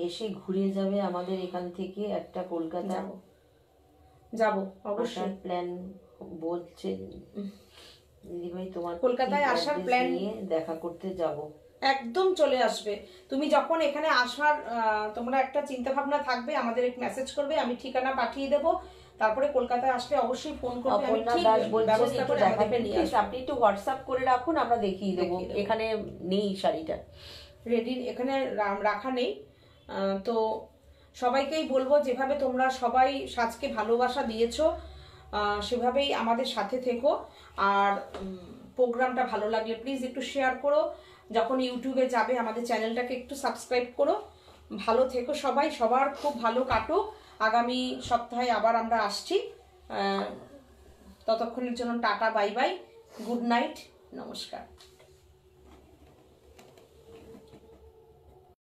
এসে ঘুরে যাবে আমাদের এখান থেকে একটা কলকাতা। যাবো অবশ্যই, প্ল্যান বলছে। দিদিভাই তোমার কলকাতায় ঠিক আসার address plan নিয়ে দেখা করতে যাব। একদম চলে আসবে। তুমি যখন এখানে আসার তোমরা একটা চিন্তা ভাবনা থাকবে, আমাদের এক মেসেজ করবে, আমি ঠিকানা পাঠিয়ে দেবো। তারপরে কলকাতায় আসলে অবশ্যই ফোন করবে, আমি অপর্ণা ঠিক দাস বলছেন ব্যবস্থা একটু করে দেখাবেন আমাদেরকে নিয়ে প্লিজ, আসবে। আপনি একটু হোয়াটসঅ্যাপ করে রাখুন, আমরা দেখিয়ে দেবো। দেখিয়ে দেবো। এখানে নেই শাড়িটা। রেডি এখানে রাখা নেই। তো সবাইকেই বলবো, যেভাবে তোমরা সবাই সাজকে ভালোবাসা দিয়েছো সেভাবেই আমাদের সাথে থেকো। আর প্রোগ্রামটা ভালো লাগলে প্লিজ একটু শেয়ার করো, যখন ইউটিউবে যাবে আমাদের চ্যানেলটাকে একটু সাবস্ক্রাইব করো। ভালো থেকো সবাই, সবার খুব ভালো কাটুক। আগামী সপ্তাহে আবার আমরা আসছি। ততক্ষণের জন্য tata, bye bye, good night, নমস্কার।